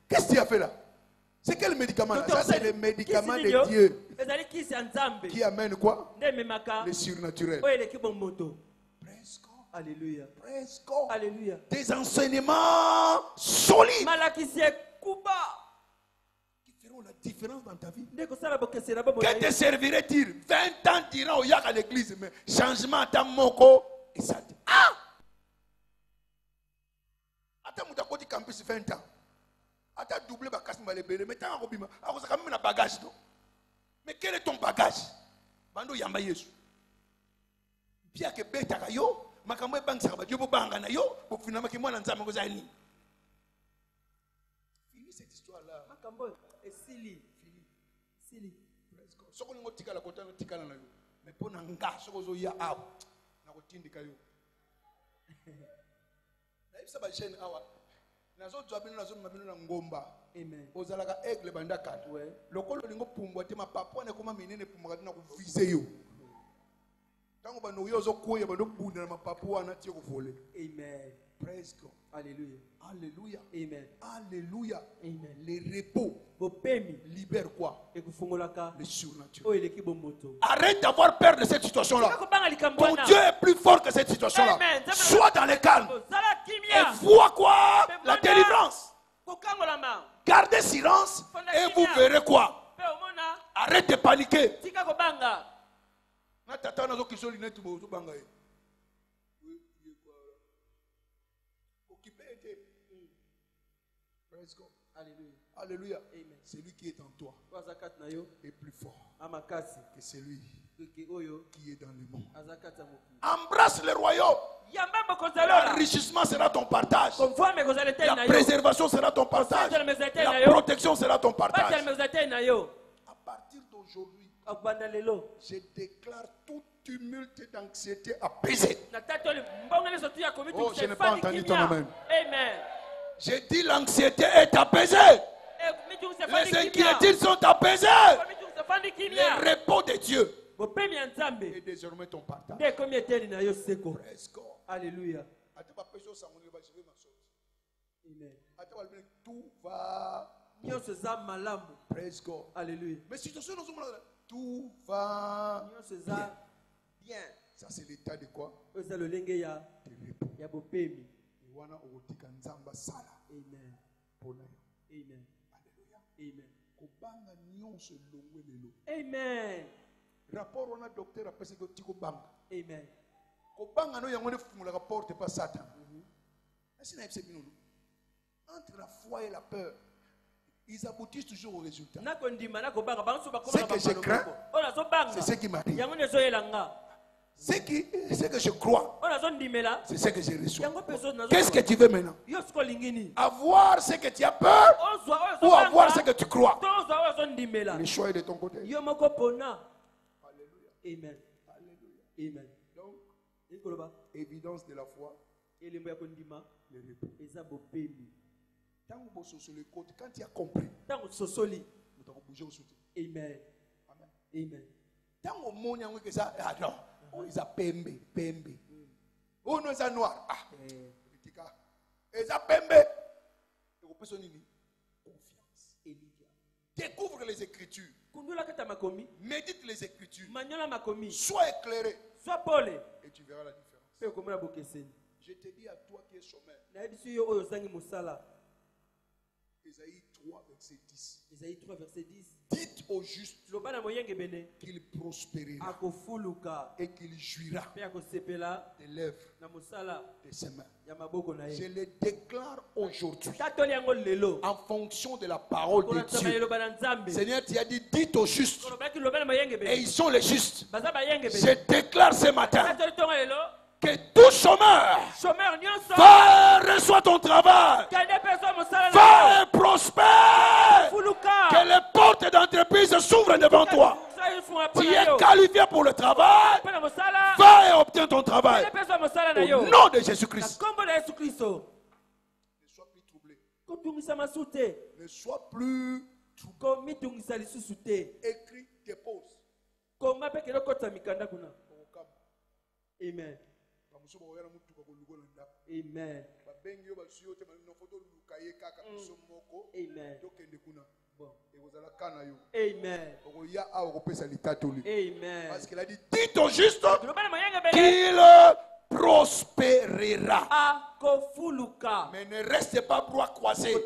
qu'est-ce que tu as fait là? C'est quel médicament là? Ça c'est le médicament de Dieu. Qui amène quoi? Le surnaturel. Praise God. Alléluia. Praise God. Alléluia. Des enseignements solides qui feront la différence dans ta vie. Que te servirait-il 20 ans tirant au yak à l'église, mais changement à ta moko et ça. Ah! Attends, tu as côté campus 20 ans. Attends, doublé ma casse malébélé, mais tu as un bagage. Mais quel est ton bagage? Bando yamba Yesu. Bien que bête à yo. Makamwe bang sa Dieu banga na yo pour finalement que moi nzambe ko zali. Fini cette histoire là. Makambo et sili. Sili. Soko ngo tikala kota tikala na yo. Mais pona nga soko zo ya aw. Na ko tindika yo. Na ibisa ba jeune awa. Nazo twabino nazo mabino na ngomba. Amen. Ozalaka aigle bandaka. Lokolo lingo pumbwa te mapapo ne koma minene pumbwa na ko viser yo. Amen. Praise God. Alléluia. Alléluia. Amen. Alléluia. Amen. Les repos libèrent quoi? Le surnaturel. Arrête d'avoir peur de cette situation-là. Ton Dieu est plus fort que cette situation-là. Sois dans le calme. Et vois quoi? La délivrance. verrez quoi? Arrête de paniquer. Alléluia. Alléluia. Amen. Celui qui est en toi est plus fort que celui qui est dans le monde. Embrasse le royaume. L'enrichissement sera ton partage. La préservation sera ton partage. La protection sera ton partage. À partir d'aujourd'hui, je déclare tout tumulte d'anxiété apaisé. Oh, je n'ai pas entendu ton amen. J'ai dit l'anxiété est apaisée. Les inquiétudes sont apaisées. Le repos de Dieu est désormais ton partage. Alléluia. Amen. Tout va bien. Praise God. Alléluia. Mais si tout va bien. Ça c'est l'état de quoi? De repos. Amen. Amen. Amen. Amen. Rapport on a docteur a passé que tiko bang. Amen. Kobanga no yango ne fumula porte pas Satan. Entre la foi et la peur, ils aboutissent toujours au résultat. Ce que je crains, c'est ce qui m'arrive. Ce que je crois, c'est ce que je reçois. Qu'est-ce que tu veux maintenant? Avoir ce que tu as peur ou avoir ce que tu crois? Le choix est de ton côté. Alléluia. Amen. Amen. Donc, évidence de la foi, le repos. Quand tu as compris, tu as bougé au soutien. Amen. Amen. Tant au monde, il y a non, ils ont pembe. Oh non, c'est noir. Ah, ils ont pembe. Confiance. Découvre les Écritures. Médite les Écritures. Sois éclairé. Et tu verras la différence. Je te dis à toi qui es chômeur. Ésaïe 3, verset 10. Ésaïe 3, verset 10. Dites au juste qu'il prospérera et qu'il jouira des lèvres de ses mains. Je le déclare aujourd'hui en fonction de la parole de Dieu. Seigneur, tu as dit dites au juste et ils sont les justes. Je déclare ce matin que tout chômeur va reçois ton travail, va et prospère, que les portes d'entreprise s'ouvrent devant toi. Tu es qualifié pour le travail, va et obtiens ton travail au nom de Jésus-Christ. Ne sois plus troublé, ne sois plus troublé. Écris, dépose. Amen. Amen. Amen. Amen. Amen. Parce qu'il a dit, dites au juste qu'il prospérera. Mais ne restez pas bras croisés.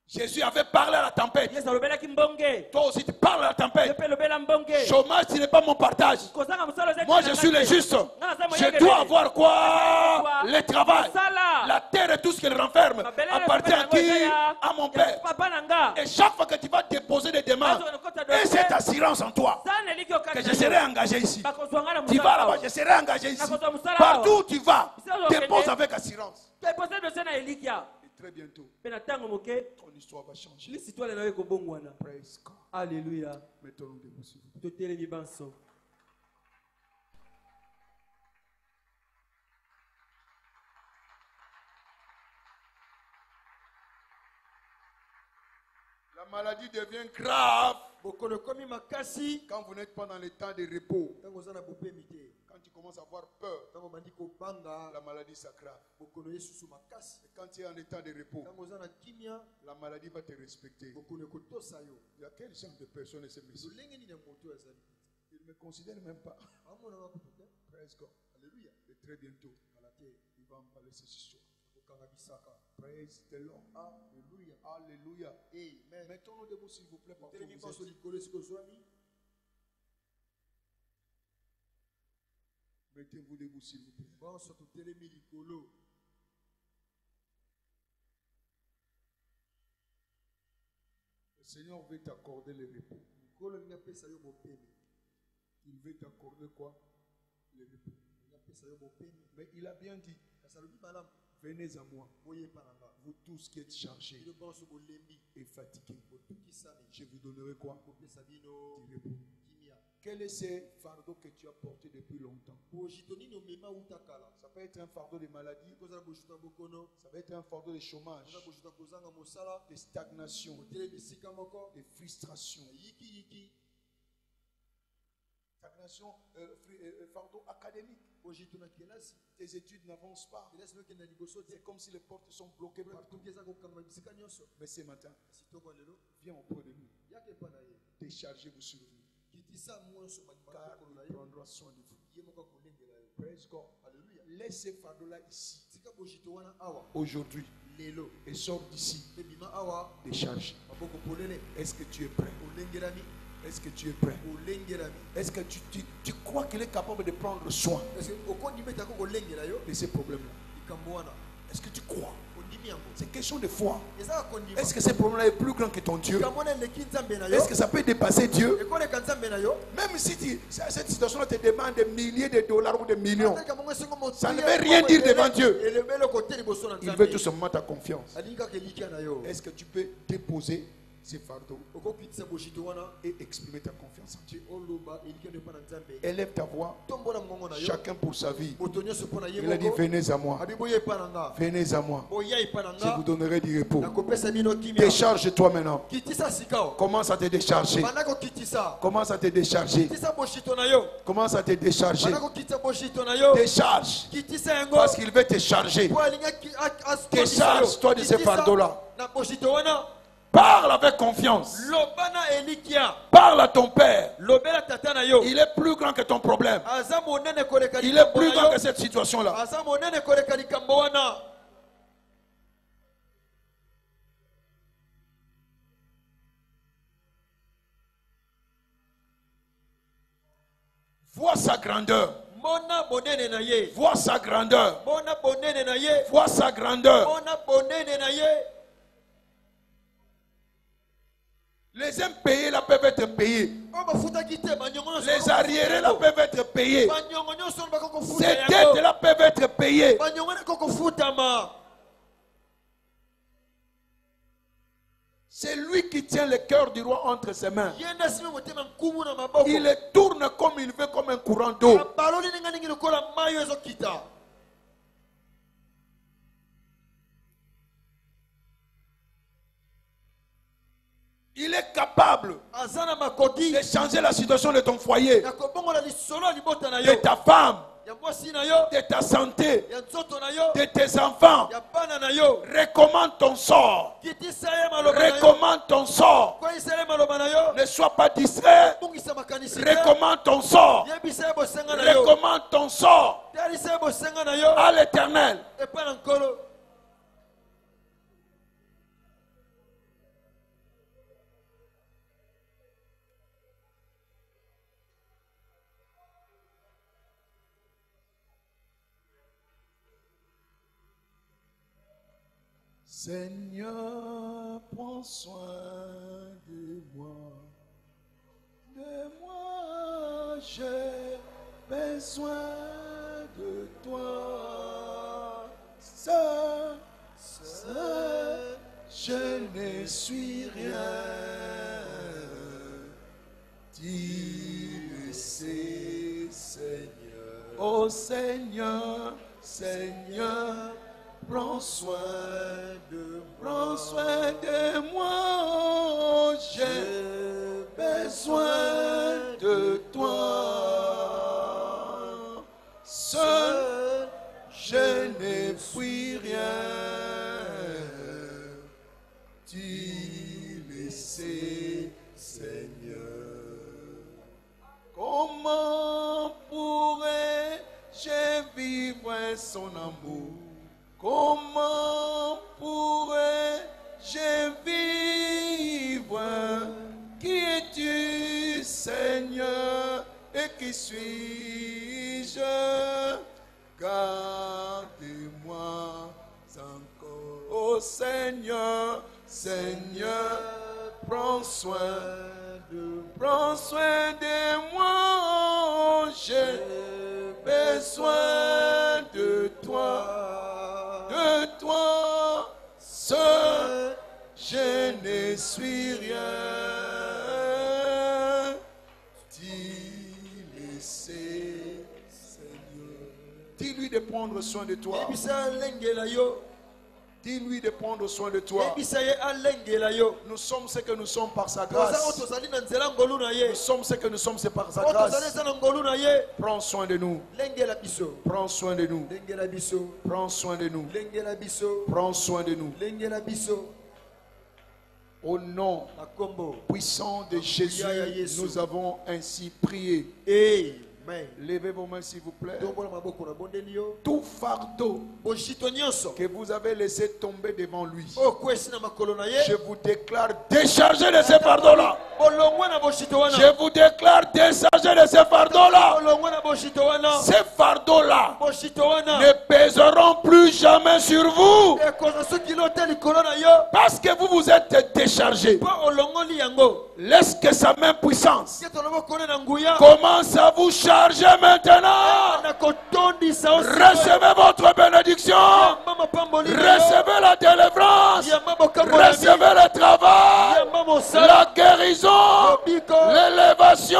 Jésus avait parlé à la tempête. Toi aussi tu parles à la tempête. Chômage, ce n'est pas mon partage. Moi je suis le juste. Je dois avoir quoi? Le travail. La terre et tout ce qu'elle renferme appartient à qui? À mon Père. Et chaque fois que tu vas déposer des demandes, et cette assurance en toi que je serai engagé ici. Tu vas là-bas, je serai engagé ici. Partout où tu vas, dépose avec assurance. Très bientôt, ton histoire va changer. Praise God. Alléluia. Mettons-nous debout, s'il vous plaît. La maladie devient grave quand vous n'êtes pas dans les temps de repos. Quand tu commences à avoir peur, la maladie s'aggrave. Et quand tu es en état de repos, la maladie va te respecter. Il y a quel genre de personnes ce message? Ils ne me considèrent même pas. Praise God. Alléluia. Et très bientôt, il va en parler ces histoires. Praise the Lord. Alléluia. Alléluia. Amen. Mettons-nous debout s'il vous plaît. Mettez-vous debout s'il vous plaît. Le Seigneur veut t'accorder le repos. Il veut t'accorder quoi? Le repos. Mais il a bien dit, venez à moi, vous tous qui êtes chargés et fatigués. Je vous donnerai quoi? Du repos. Quel est ce fardeau que tu as porté depuis longtemps? Ça peut être un fardeau de maladie, ça peut être un fardeau de chômage, de stagnation, de frustration. Stagnation, fardeau académique. Tes études n'avancent pas. C'est comme si les portes sont bloquées partout. Mais ce matin, viens auprès de nous. Déchargez-vous sur lui. Car il prendra soin de vous. Praise God. Laisse ce fardeau-là ici. Aujourd'hui. Et sors d'ici. Décharge. Est-ce que tu es prêt? Est-ce que tu es prêt? Est-ce que tu crois qu'il est capable de prendre soin de ces problèmes-là? Est-ce que tu crois? C'est question de foi. Est-ce que ce problème-là est plus grand que ton Dieu? Est-ce que ça peut dépasser Dieu? Même si cette situation te demande des milliers de dollars ou des millions, ça ne veut rien dire devant Dieu. Il veut tout simplement ta confiance. Est-ce que tu peux déposer ces fardeaux et exprimer ta confiance en Dieu? Élève ta voix, chacun pour sa vie. Il a dit, venez à moi, venez à moi, je vous donnerai du repos. Décharge-toi maintenant. Commence à te décharger. Commence à te décharger. Commence à te décharger. Décharge, parce qu'il veut te charger. Décharge-toi de ces fardeaux-là. Parle avec confiance. Parle à ton père. Il est plus grand que ton problème. Il est plus grand que cette situation-là. Vois sa grandeur. Vois sa grandeur. Vois sa grandeur. Les impayés là peuvent être payés. Les arriérés là peuvent être payés. Ces dettes là peuvent être payées. C'est lui qui tient le cœur du roi entre ses mains. Il le tourne comme il veut, comme un courant d'eau. Il est capable de changer la situation de ton foyer, de ta femme, de ta santé, de tes enfants. Recommande ton sort. Recommande ton sort. Ne sois pas distrait. Recommande ton sort. Recommande ton sort à l'Éternel. Seigneur, prends soin de moi. De moi, j'ai besoin de toi. Seul, je ne suis rien. Tu le sais, Seigneur. Oh Seigneur, Seigneur, prends soin de moi, j'ai besoin de toi. Seul, je ne puis rien. Tu le sais, Seigneur. Comment pourrais-je vivre son amour? Comment pourrais-je vivre? Qui es-tu, Seigneur? Et qui suis-je? Gardez-moi encore. Oh Seigneur, Seigneur, prends soin de moi. J'ai besoin de toi, seul, je ne suis rien. Dis-lui de prendre soin de toi. Dis-lui de prendre soin de toi. Nous sommes ce que nous sommes par sa grâce. Nous sommes ce que nous sommes, c'est par sa grâce. Prends soin de nous. Prends soin de nous. Prends soin de nous. Prends soin de nous. Au nom puissant de Jésus, nous avons ainsi prié. Levez vos mains s'il vous plaît. Tout fardeau que vous avez laissé tomber devant lui, je vous déclare déchargé de ces fardeaux-là. Je vous déclare déchargé de ces fardeaux-là. Ces fardeaux-là ne pèseront plus jamais sur vous, parce que vous vous êtes déchargé. Laisse que sa main puissance commence à vous charger maintenant. Recevez votre bénédiction. Recevez la délivrance. Recevez le travail, la guérison, l'élévation,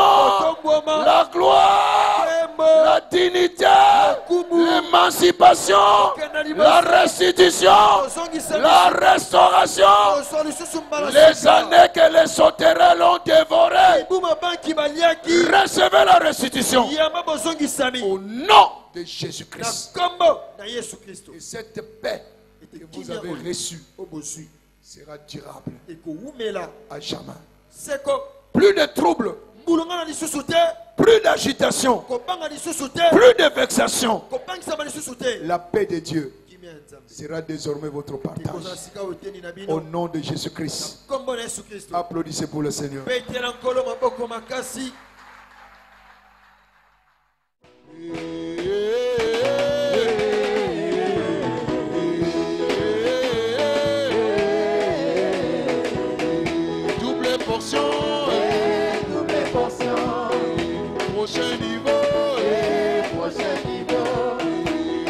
la gloire, la dignité, l'émancipation, la restitution, la restauration. Les années que les sauterelles l'ont dévoré, recevez la restitution au nom de Jésus-Christ. Et cette paix que vous avez reçue sera durable à jamais. Plus de troubles, plus d'agitation, plus de vexation. La paix de Dieu sera désormais votre partage. Au nom de Jésus-Christ. Applaudissez pour le Seigneur. Double portion. Prochain niveau.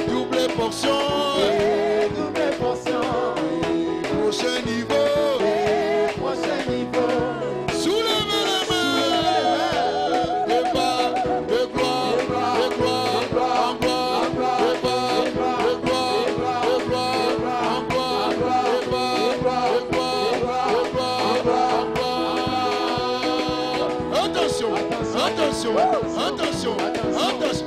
Double portion. Prochain niveau. Soulevez les mains. De bas, de gloire, de gloire, en gloire, de bas, de gloire, de gloire, en gloire, de bas, de gloire, de gloire, en gloire. Attention, attention, attention, attention.